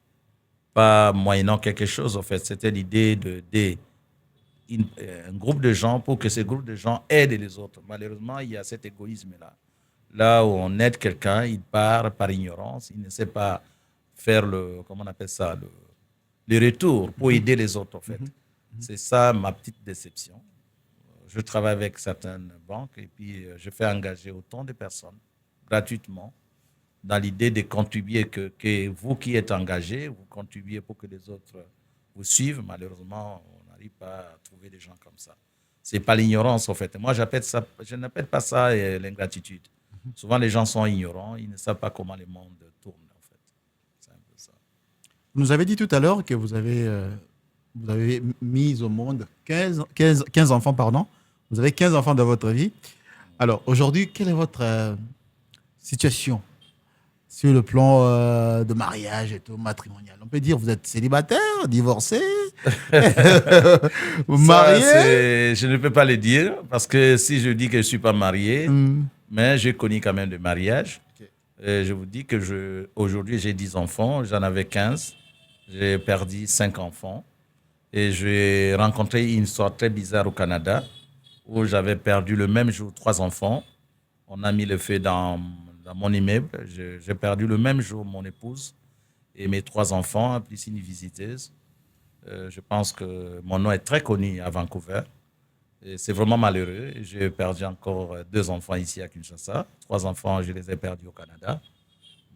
pas moyennant quelque chose. En fait, c'était l'idée d'aider un groupe de gens pour que ce groupe de gens aide les autres. Malheureusement, il y a cet égoïsme-là. Là où on aide quelqu'un, il part par ignorance. Il ne sait pas faire comment on appelle ça, le retour pour aider les autres, en fait. C'est ça ma petite déception. Je travaille avec certaines banques et puis je fais engager autant de personnes gratuitement dans l'idée de contribuer, que vous qui êtes engagés, vous contribuez pour que les autres vous suivent. Malheureusement, on n'arrive pas à trouver des gens comme ça. Ce n'est pas l'ignorance, en fait. Moi, je n'appelle pas ça l'ingratitude. Souvent, les gens sont ignorants, ils ne savent pas comment le monde tourne, en fait. C'est un peu ça. Vous nous avez dit tout à l'heure que vous avez mis au monde 15 enfants, pardon. Vous avez 15 enfants dans votre vie. Alors, aujourd'hui, quelle est votre situation sur le plan de mariage et tout, matrimonial? On peut dire vous êtes célibataire, divorcé, marié? Je ne peux pas le dire parce que si je dis que je ne suis pas marié, mais j'ai connu quand même des mariages. Okay. Je vous dis que aujourd'hui, j'ai 10 enfants, j'en avais 15. J'ai perdu 5 enfants. Et j'ai rencontré une histoire très bizarre au Canada où j'avais perdu le même jour 3 enfants. On a mis le feu dans mon immeuble. J'ai perdu le même jour mon épouse et mes 3 enfants, plus une visiteuse. Je pense que mon nom est très connu à Vancouver. Et c'est vraiment malheureux. J'ai perdu encore 2 enfants ici à Kinshasa. 3 enfants, je les ai perdus au Canada.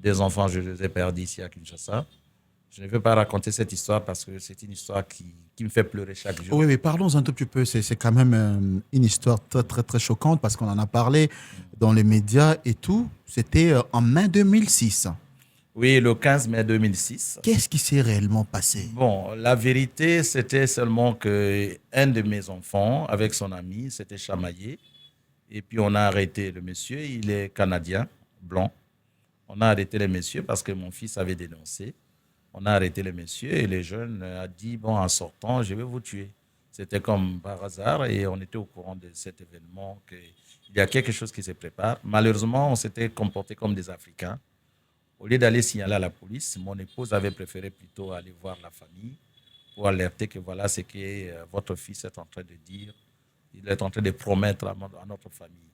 2 enfants, je les ai perdus ici à Kinshasa. Je ne veux pas raconter cette histoire parce que c'est une histoire qui me fait pleurer chaque jour. Oui, mais parlons un tout petit peu. C'est quand même une histoire très, très, très choquante parce qu'on en a parlé dans les médias et tout. C'était en mai 2006. Oui, le 15 mai 2006. Qu'est-ce qui s'est réellement passé? Bon, la vérité, c'était seulement que un de mes enfants, avec son ami, s'était chamaillé. Et puis, on a arrêté le monsieur. Il est canadien, blanc. On a arrêté le monsieur parce que mon fils avait dénoncé. On a arrêté le monsieur et le jeune a dit, bon, en sortant, je vais vous tuer. C'était comme par hasard et on était au courant de cet événement, qu'il y a quelque chose qui se prépare. Malheureusement, on s'était comporté comme des Africains. Au lieu d'aller signaler à la police, mon épouse avait préféré plutôt aller voir la famille pour alerter que voilà ce que votre fils est en train de dire. Il est en train de promettre à notre famille.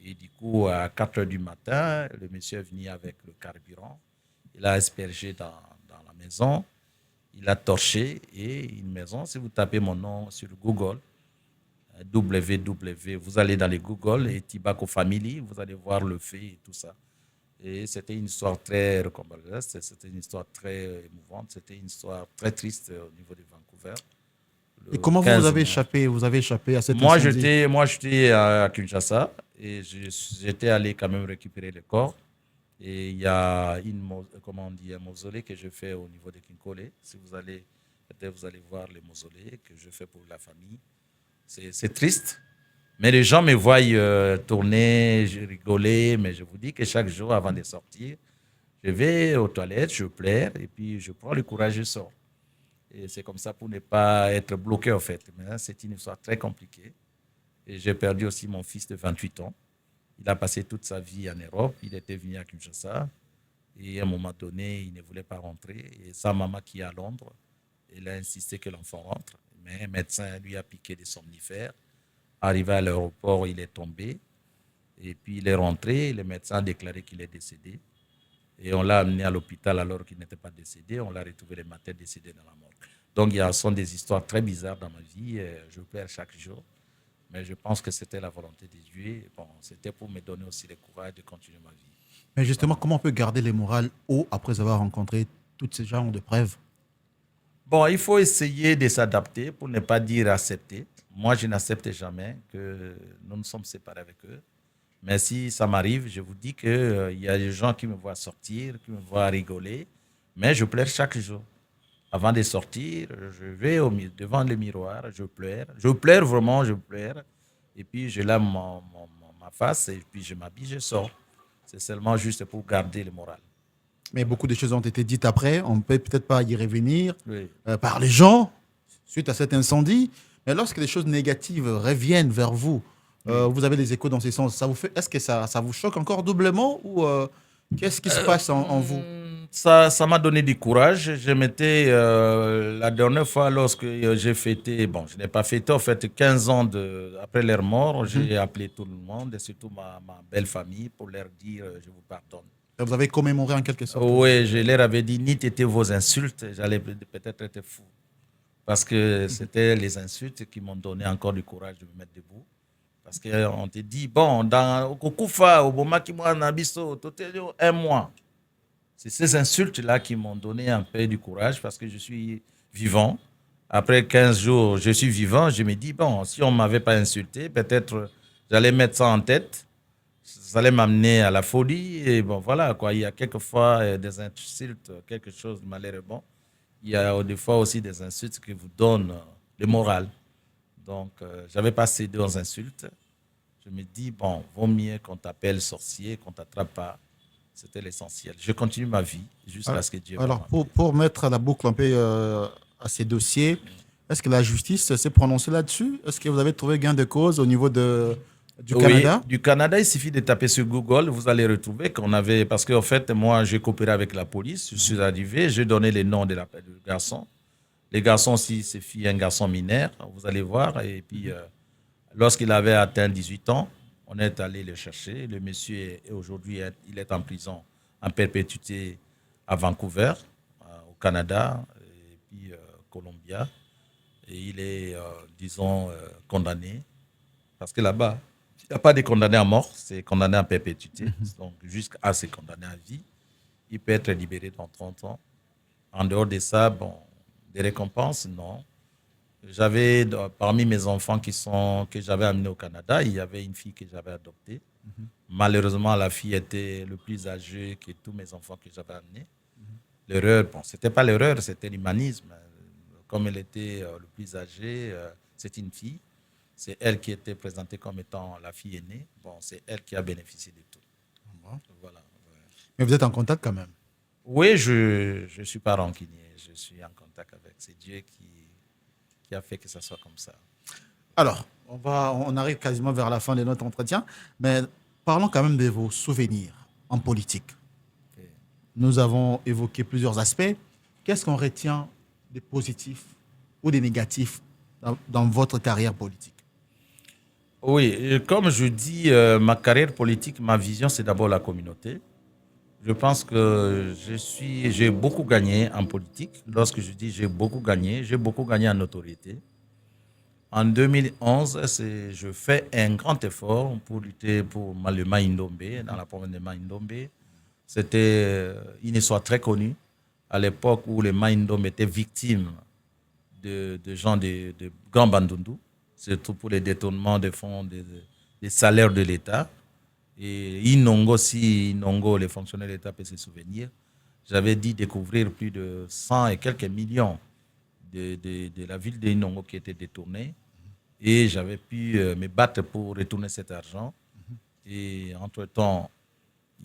Et du coup, à 4 heures du matin, le monsieur est venu avec le carburant. Il a aspergé dans la maison. Il a torché et une maison. Si vous tapez mon nom sur Google, www, vous allez dans les Google et Tibako Family, vous allez voir le fait et tout ça. Et c'était une histoire très recombalesque, c'était une histoire très émouvante, c'était une histoire très triste au niveau de Vancouver. Et Le comment vous 15 avez mai. échappé? Vous avez échappé à cet Moi, incendie? j'étais à Kinshasa et j'étais allé quand même récupérer le corps. Et il y a comment on dit, un mausolée que je fais au niveau de Kinkole. Si vous allez, peut-être vous allez voir les mausolées que je fais pour la famille. C'est triste, mais les gens me voient tourner, je rigoler, mais je vous dis que chaque jour avant de sortir, je vais aux toilettes, je pleure et puis je prends le courage et je sors. Et c'est comme ça pour ne pas être bloqué en fait. Mais c'est une histoire très compliquée. Et j'ai perdu aussi mon fils de 28 ans. Il a passé toute sa vie en Europe. Il était venu à Kinshasa. Et à un moment donné, il ne voulait pas rentrer. Et sa maman qui est à Londres, elle a insisté que l'enfant rentre. Mais un médecin lui a piqué des somnifères. Arrivé à l'aéroport, il est tombé. Et puis il est rentré. Le médecin a déclaré qu'il est décédé. Et on l'a amené à l'hôpital alors qu'il n'était pas décédé. On l'a retrouvé le matin décédé dans la mort. Donc, il y a sont des histoires très bizarres dans ma vie. Je pleure chaque jour. Mais je pense que c'était la volonté de Dieu. Bon, c'était pour me donner aussi le courage de continuer ma vie. Mais justement, Voilà. comment on peut garder les morales haut après avoir rencontré tous ces genres de preuves? Bon, il faut essayer de s'adapter pour ne pas dire accepter. Moi, je n'accepte jamais que nous nous sommes séparés avec eux. Mais si ça m'arrive, je vous dis qu'il y a des gens qui me voient sortir, qui me voient rigoler. Mais je pleure chaque jour. Avant de sortir, je vais devant le miroir, je pleure. Je pleure vraiment, je pleure. Et puis, je lave ma face et puis je m'habille, je sors. C'est seulement juste pour garder le moral. Mais beaucoup de choses ont été dites après. On ne peut peut-être pas y revenir Oui. par les gens suite à cet incendie. Mais lorsque les choses négatives reviennent vers vous, Oui. vous avez des échos dans ce sens. Ça vous fait, est-ce que ça vous choque encore doublement ou qu'est-ce qui se passe en vous? Ça m'a donné du courage. Je m'étais, la dernière fois, lorsque j'ai fêté, bon, je n'ai pas fêté, en fait, 15 ans après leur mort, Mhm. j'ai appelé tout le monde, et surtout ma belle famille, pour leur dire je vous pardonne. Vous avez commémoré en quelque sorte. Oui, je leur avais dit, ni t'étais vos insultes, j'allais peut-être être fou. Parce que c'était les insultes qui m'ont donné encore du courage de me mettre debout. Parce qu'on te dit, bon, dans Okufa, au Bomaki, moi, Nabiso, un mois. C'est ces insultes-là qui m'ont donné un peu du courage parce que je suis vivant. Après 15 jours, je suis vivant. Je me dis, bon, si on ne m'avait pas insulté, peut-être j'allais mettre ça en tête. Ça allait m'amener à la folie. Et bon, voilà, quoi. Il y a quelquefois des insultes, quelque chose de malheureux. Bon, il y a des fois aussi des insultes qui vous donnent le moral. Donc, je n'avais pas cédé aux insultes. Je me dis, bon, vaut mieux qu'on t'appelle sorcier, qu'on t'attrape pas. C'était l'essentiel. Je continue ma vie jusqu'à ce que Dieu va Alors, m'appeler. pour mettre la boucle un peu à ces dossiers, est-ce que la justice s'est prononcée là-dessus? Est-ce que vous avez trouvé gain de cause au niveau du Oui, Canada? du Canada, il suffit de taper sur Google, vous allez retrouver qu'on avait, parce qu'en fait, moi, j'ai coopéré avec la police, je suis arrivé, j'ai donné les noms du garçon. Les garçons, si c'est fille, un garçon mineur, vous allez voir. Et puis, lorsqu'il avait atteint 18 ans, on est allé le chercher. Le monsieur, aujourd'hui, il est en prison en perpétuité à Vancouver, au Canada. Et puis, Columbia. Et il est, disons, condamné. Parce que là-bas, il n'y a pas de condamné à mort, c'est condamné à perpétuité. Donc, jusqu'à se condamner à vie, il peut être libéré dans 30 ans. En dehors de ça, bon, des récompenses, non. J'avais, parmi mes enfants que j'avais amenés au Canada, il y avait une fille que j'avais adoptée. Malheureusement, la fille était le plus âgée que tous mes enfants que j'avais amenés. L'erreur, bon, c'était pas l'erreur, c'était l'humanisme. Comme elle était le plus âgée, c'est une fille. C'est elle qui était présentée comme étant la fille aînée. Bon, c'est elle qui a bénéficié de tout. Bon. Voilà. Ouais. Mais vous êtes en contact quand même. Oui, je ne suis pas rancunier. Je suis en contact avec. C'est Dieu qui a fait que ça soit comme ça. Alors, on arrive quasiment vers la fin de notre entretien, mais parlons quand même de vos souvenirs en politique. Okay. Nous avons évoqué plusieurs aspects. Qu'est-ce qu'on retient des positifs ou des négatifs dans votre carrière politique? Oui, comme je dis, ma carrière politique, ma vision, c'est d'abord la communauté. Je pense que j'ai beaucoup gagné en politique. Lorsque je dis j'ai beaucoup gagné en notoriété. En 2011, je fais un grand effort pour lutter pour le Mai-Ndombe, dans la province de Mai-Ndombe. C'était une histoire très connue à l'époque où les Mai-Ndombe étaient victimes de gens de Grand Bandundu, surtout pour les détournements des fonds des salaires de l'État. Et Inongo, les fonctionnaires de l'État peuvent se souvenir, j'avais dit découvrir plus de 100 et quelques millions de la ville d'Inongo qui était détournée. Et j'avais pu me battre pour retourner cet argent. Et entre-temps,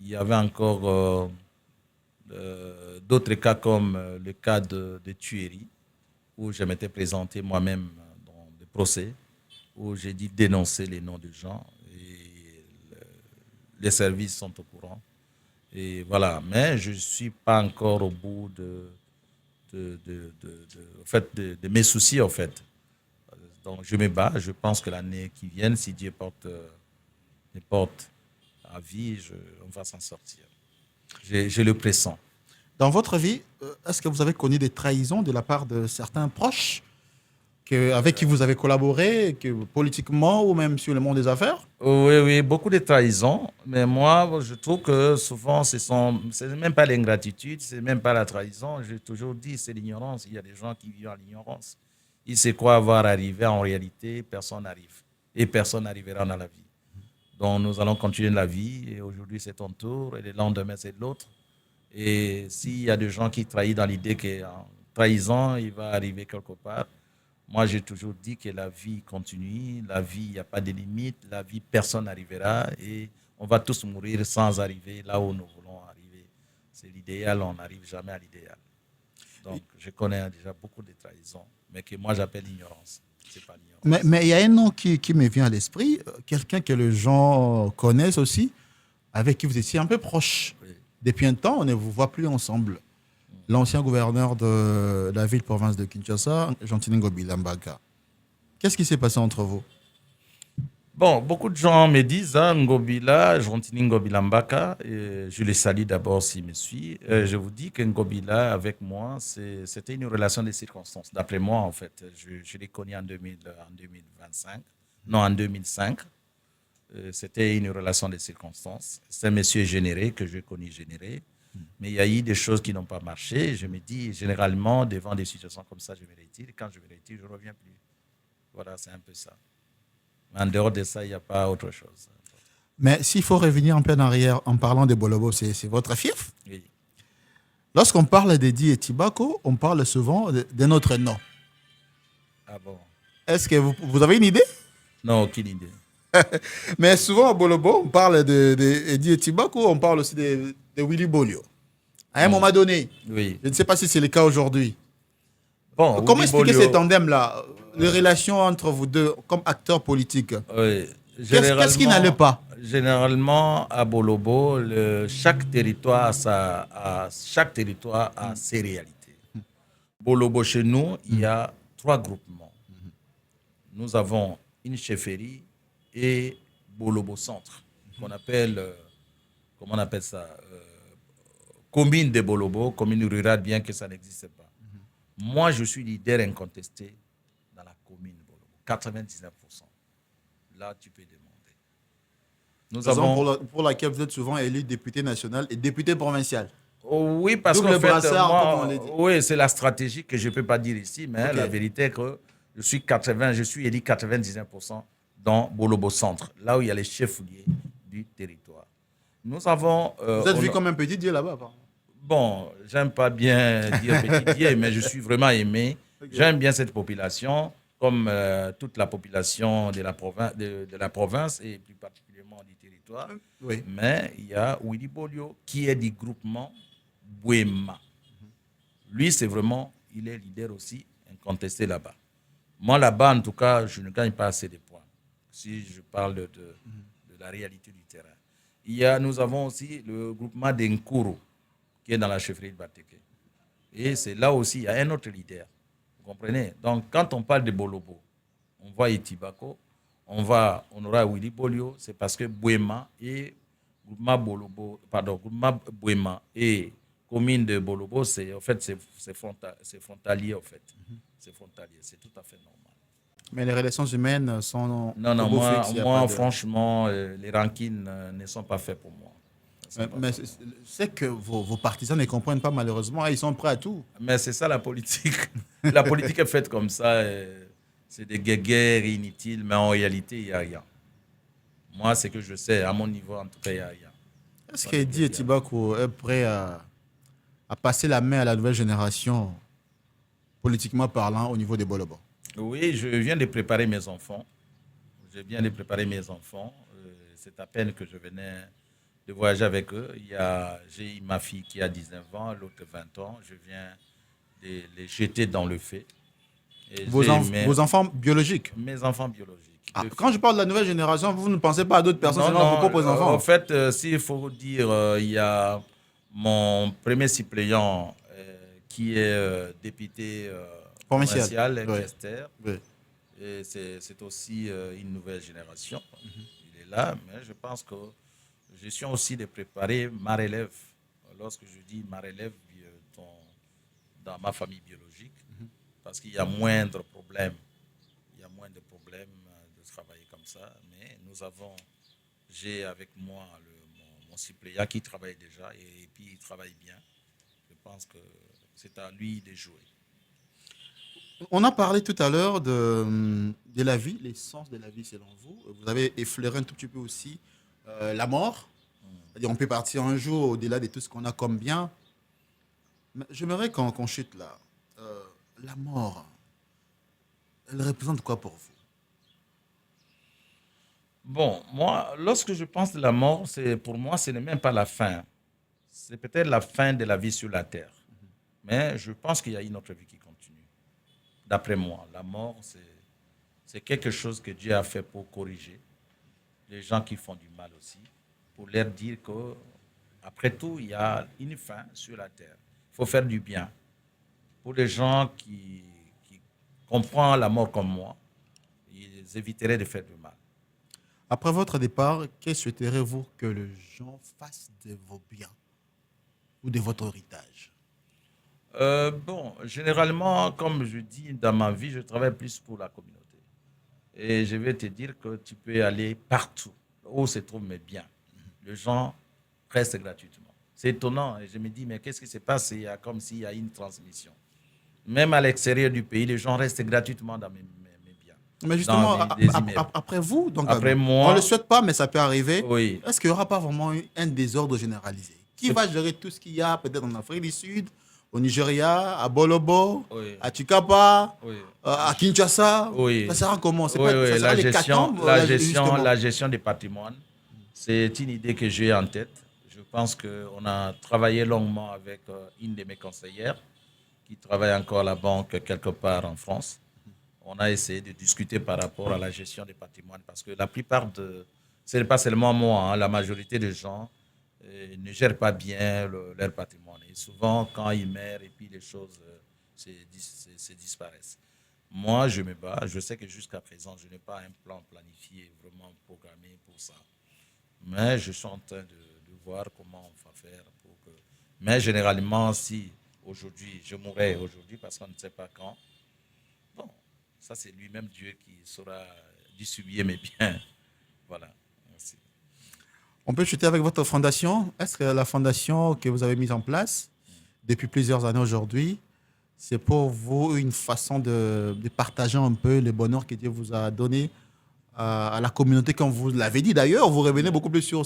il y avait encore d'autres cas comme le cas de tuerie, où je m'étais présenté moi-même dans des procès, où j'ai dit dénoncer les noms de gens. Et les services sont au courant. Et voilà. Mais je ne suis pas encore au bout de mes soucis, en fait. Donc, je me bats. Je pense que l'année qui vient, si Dieu me porte à vie, on va s'en sortir. Je le pressens. Dans votre vie, est-ce que vous avez connu des trahisons de la part de certains proches avec qui vous avez collaboré, politiquement ou même sur le monde des affaires? Oui, beaucoup de trahisons. Mais moi, je trouve que souvent, c'est même pas l'ingratitude, c'est même pas la trahison. J'ai toujours dit, c'est l'ignorance. Il y a des gens qui vivent en ignorance. Ils se croient avoir arrivé. En réalité, personne n'arrive. Et personne n'arrivera dans la vie. Donc, nous allons continuer la vie. Et aujourd'hui, c'est ton tour. Et le lendemain, c'est l'autre. Et s'il y a des gens qui trahissent dans l'idée qu'en trahissant, il va arriver quelque part, moi, j'ai toujours dit que la vie continue, la vie, il n'y a pas de limite, la vie, personne n'arrivera et on va tous mourir sans arriver là où nous voulons arriver. C'est l'idéal, on n'arrive jamais à l'idéal. Donc, je connais déjà beaucoup de trahisons, mais que moi, j'appelle l'ignorance. C'est pas l'ignorance. Mais il y a un nom qui me vient à l'esprit, quelqu'un que les gens connaissent aussi, avec qui vous étiez un peu proche. Oui. Depuis un temps, on ne vous voit plus ensemble. L'ancien gouverneur de la ville-province de Kinshasa, Jean-Tini Ngobila Mbaka. Qu'est-ce qui s'est passé entre vous? Bon, beaucoup de gens me disent, Ngobila, Jean-Tini Ngobila Mbaka, je les salue d'abord s'ils me suivent. Je vous dis que Ngobila, avec moi, c'était une relation de circonstances. D'après moi, en fait, je l'ai connu en 2025, non, en 2005. C'était une relation de circonstances. C'est un monsieur généré que je connais généré. Mais il y a eu des choses qui n'ont pas marché. Je me dis, généralement, devant des situations comme ça, je me retire. Quand je me retire, je ne reviens plus. Voilà, c'est un peu ça. Mais en dehors de ça, il n'y a pas autre chose. Mais s'il faut revenir un peu en arrière en parlant de Bolobo, c'est votre fief? Oui. Lorsqu'on parle d'Edi Etibako, on parle souvent de notre nom. Ah bon? Est-ce que vous avez une idée? Non, aucune idée. Mais souvent à Bolobo, on parle d'Edi Etibako, on parle aussi de Willy Bolio. À un moment donné, oui. Je ne sais pas si c'est le cas aujourd'hui. Bon, comment expliquer ces tandems-là, les relations entre vous deux comme acteurs politiques? Oui. Qu'est-ce qui n'allait pas? Généralement, à Bolobo, chaque territoire a ses réalités. Bolobo, chez nous, il y a 3 groupements. Nous avons une chefferie et Bolobo Centre, qu'on appelle, comment on appelle ça, commune de Bolobo, commune rurale, bien que ça n'existe pas. Moi, je suis leader incontesté dans la commune de Bolobo. 99%. Là, tu peux demander. Nous Raison avons... pour laquelle vous êtes souvent élu député national et député provincial. Oh, oui, parce Double qu'en fait, brassard, comme on moi, l'a dit. oui, c'est la stratégie que je ne peux pas dire ici, mais Ok. la vérité est que je suis élu 99% dans Bolobo Centre, là où il y a les chefs-lieux du territoire. Nous avons... Vous êtes vu comme un petit dieu là-bas, apparemment. bon, j'aime pas bien dire petit dieu, mais je suis vraiment aimé. Ok. J'aime bien cette population, comme toute la population de la province et plus particulièrement du territoire. Oui. Mais il y a Willy Bolio qui est du groupement Bouema. Lui, c'est vraiment, il est leader aussi, incontesté là-bas. Moi, là-bas, en tout cas, je ne gagne pas assez de points, si je parle de la réalité du terrain. Nous avons aussi le groupement d'Enkuru, qui est dans la chefferie de Bateke. Et c'est là aussi, il y a un autre leader. Vous comprenez? Donc, quand on parle de Bolobo, on voit Itibako, on aura Willy Bolio, c'est parce que Bouema et groupement Bouema et commune de Bolobo, c'est frontalier, en fait. C'est frontalier, c'est tout à fait normal. Mais les relations humaines sont Non, au beau fixe, il y a pas de... franchement, les rankines ne sont pas faits pour moi. Mais c'est que vos partisans ne comprennent pas malheureusement, ils sont prêts à tout. Mais c'est ça la politique. La politique est faite comme ça. C'est des guerres inutiles, mais en réalité, il n'y a rien. Moi, c'est que je sais, à mon niveau, en tout cas, il n'y a rien. Est-ce qu'Edi Etibako est prêt à passer la main à la nouvelle génération, politiquement parlant, au niveau des Bolobo? Oui, je viens de préparer mes enfants. C'est à peine que je venais de voyager avec eux. J'ai ma fille qui a 19 ans, l'autre 20 ans. Je viens de les jeter dans le feu. Et Vos enfants biologiques? Mes enfants biologiques. Ah, quand je parle de la nouvelle génération, vous ne pensez pas à d'autres personnes, Non, sinon vos propres enfants? en fait, s'il faut dire, il y a mon premier suppléant qui est député provincial, Oui. Kester. Oui. Et c'est aussi une nouvelle génération. Il est là, mais je pense que je suis aussi de préparer ma relève. Lorsque je dis ma relève dans ma famille biologique, parce qu'il y a moindre problème. Il y a moins de problèmes de travailler comme ça, mais j'ai avec moi mon suppléant qui travaille déjà et puis il travaille bien. Je pense que c'est à lui de jouer. On a parlé tout à l'heure de la vie, l'essence de la vie selon vous. Vous avez effleuré un tout petit peu aussi la mort. C'est-à-dire on peut partir un jour au-delà de tout ce qu'on a comme bien. Mais j'aimerais qu'on chute là. La mort, elle représente quoi pour vous? Bon, moi, lorsque je pense de la mort, pour moi, ce n'est même pas la fin. C'est peut-être la fin de la vie sur la terre. Mais je pense qu'il y a une autre vie qui continue. D'après moi, la mort, c'est quelque chose que Dieu a fait pour corriger les gens qui font du mal aussi, pour leur dire que, après tout, il y a une fin sur la terre. Il faut faire du bien. Pour les gens qui comprennent la mort comme moi, ils éviteraient de faire du mal. Après votre départ, que souhaiterez-vous que les gens fassent de vos biens ou de votre héritage? Bon, généralement, comme je dis dans ma vie, je travaille plus pour la communauté. Et je vais te dire que tu peux aller partout où se trouvent mes biens. Les gens restent gratuitement. C'est étonnant. Et je me dis, mais qu'est-ce qui se passe? Il y a comme s'il y a une transmission. Même à l'extérieur du pays, les gens restent gratuitement dans mes biens. Mais justement, Dans des immeubles. après vous, donc, Après on moi, ne le souhaite pas, mais ça peut arriver. oui. Est-ce qu'il n'y aura pas vraiment un désordre généralisé? Qui va gérer tout ce qu'il y a peut-être en Afrique du Sud, au Nigeria, à Bolobo, Oui. à Chikapa, Oui. à Kinshasa? Oui. Ça sera comment? C'est Oui, pas, oui, ça sera les catombes, justement. la gestion des patrimoines, c'est une idée que j'ai en tête. Je pense qu'on a travaillé longuement avec une de mes conseillères qui travaille encore à la banque quelque part en France. On a essayé de discuter par rapport à la gestion des patrimoines parce que la plupart ce n'est pas seulement moi, hein, la majorité des gens ne gèrent pas bien leur patrimoine. Et souvent, quand ils meurent, et puis les choses se disparaissent. Moi, je me bats. Je sais que jusqu'à présent, je n'ai pas un plan planifié, vraiment programmé pour ça. Mais je suis en train de voir comment on va faire pour que... Mais généralement, si aujourd'hui, je mourrai aujourd'hui parce qu'on ne sait pas quand. Bon, ça c'est lui-même Dieu qui saura distribuer mes biens. Voilà. Merci. On peut chuter avec votre fondation. Est-ce que la fondation que vous avez mise en place depuis plusieurs années aujourd'hui, c'est pour vous une façon de partager un peu le bonheur que Dieu vous a donné à la communauté, comme vous l'avez dit d'ailleurs, vous revenez beaucoup plus sur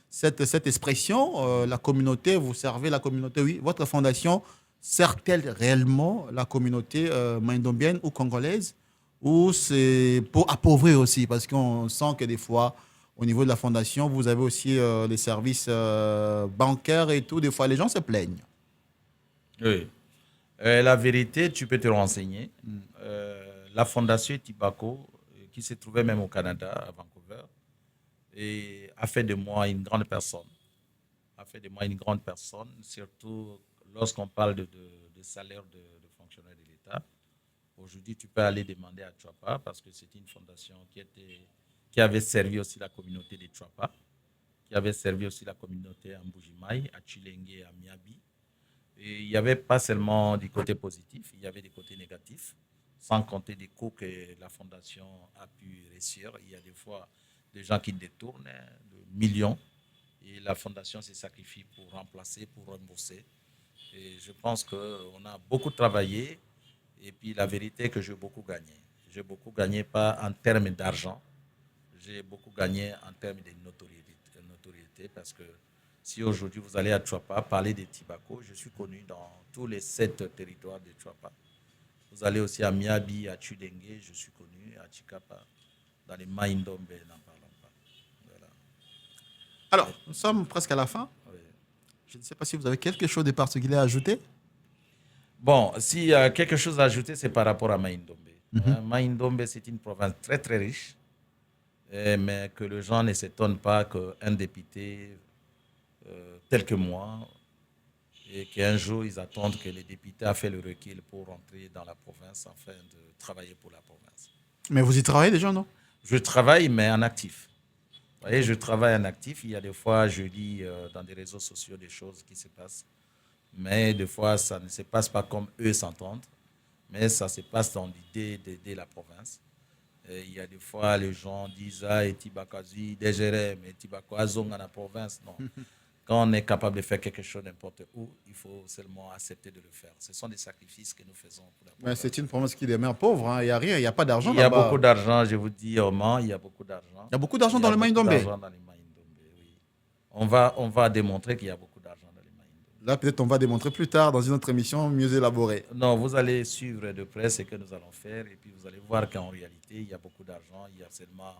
cette expression, la communauté, vous servez la communauté, oui. Votre fondation sert-elle réellement la communauté maindombienne ou congolaise, ou c'est pour appauvrir aussi, parce qu'on sent que des fois, au niveau de la fondation, vous avez aussi les services bancaires et tout, des fois les gens se plaignent. Oui. La vérité, tu peux te renseigner. La fondation Tibako, qui se trouvait même au Canada, à Vancouver, et a fait de moi une grande personne. A fait de moi une grande personne, surtout lorsqu'on parle de salaire de fonctionnaires de l'État. Aujourd'hui, tu peux aller demander à Chouapa parce que c'est une fondation qui avait servi aussi la communauté de Chouapa, qui avait servi aussi la communauté à Mbujimaï, à Chilenge et à Miabi. Et il n'y avait pas seulement des côtés positifs, il y avait des côtés négatifs, sans compter des coûts que la fondation a pu réussir. Il y a des fois des gens qui détournent de millions et la fondation se sacrifie pour remplacer, pour rembourser. Et je pense qu'on a beaucoup travaillé et puis la vérité est que j'ai beaucoup gagné. J'ai beaucoup gagné pas en termes d'argent, j'ai beaucoup gagné en termes de notoriété parce que si aujourd'hui vous allez à Chouapa parler de Tibako, je suis connu dans tous les 7 territoires de Chouapa. Vous allez aussi à Miabi, à Chudenge, je suis connu, à Chikapa, dans les Maïndombe, n'en parlons pas. Voilà. Alors, nous sommes presque à la fin. Oui. Je ne sais pas si vous avez quelque chose de particulier à ajouter. Bon, s'il y a quelque chose à ajouter, c'est par rapport à Maïndombe. Maïndombe, c'est une province très très riche, mais que les gens ne s'étonnent pas qu'un député tel que moi, et qu'un jour ils attendent que les députés aient fait le recul pour rentrer dans la province afin de travailler pour la province. Mais vous y travaillez déjà, non? Je travaille, mais en actif. Vous voyez, je travaille en actif. Il y a des fois, je lis dans des réseaux sociaux des choses qui se passent, mais des fois, ça ne se passe pas comme eux s'entendent, mais ça se passe dans l'idée d'aider la province. Et il y a des fois, les gens disent « Ah, et Tibakazi, dégéré, mais Tibako Azong dans la province. » Non. Quand on est capable de faire quelque chose n'importe où, il faut seulement accepter de le faire. Ce sont des sacrifices que nous faisons pour la Mais province. c'est une province qui demeure pauvre. Hein. Il n'y a rien, il n'y a pas d'argent Il y a là-bas. beaucoup d'argent, je vous dis, au Mans, il y a beaucoup d'argent. Il y a beaucoup d'argent Il y dans a le beaucoup Maïndombe. d'argent dans les Maïndombe, oui. On va démontrer qu'il y a beaucoup d'argent dans les Maïndombe. Là, peut-être on va démontrer plus tard dans une autre émission mieux élaborée. Non, vous allez suivre de près ce que nous allons faire et puis vous allez voir qu'en réalité, il y a beaucoup d'argent, il y a seulement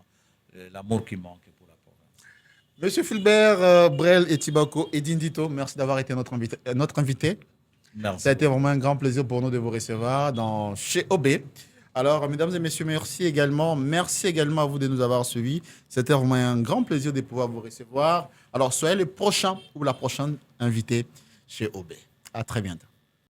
l'amour qui manque pour la province. Monsieur Fulbert Brel et Tibako Edindito, merci d'avoir été notre invité. Merci. Ça a été vraiment un grand plaisir pour nous de vous recevoir chez OB. Alors, mesdames et messieurs, merci également. Merci également à vous de nous avoir suivis. C'était vraiment un grand plaisir de pouvoir vous recevoir. Alors, soyez le prochain ou la prochaine invitée chez OB. À très bientôt.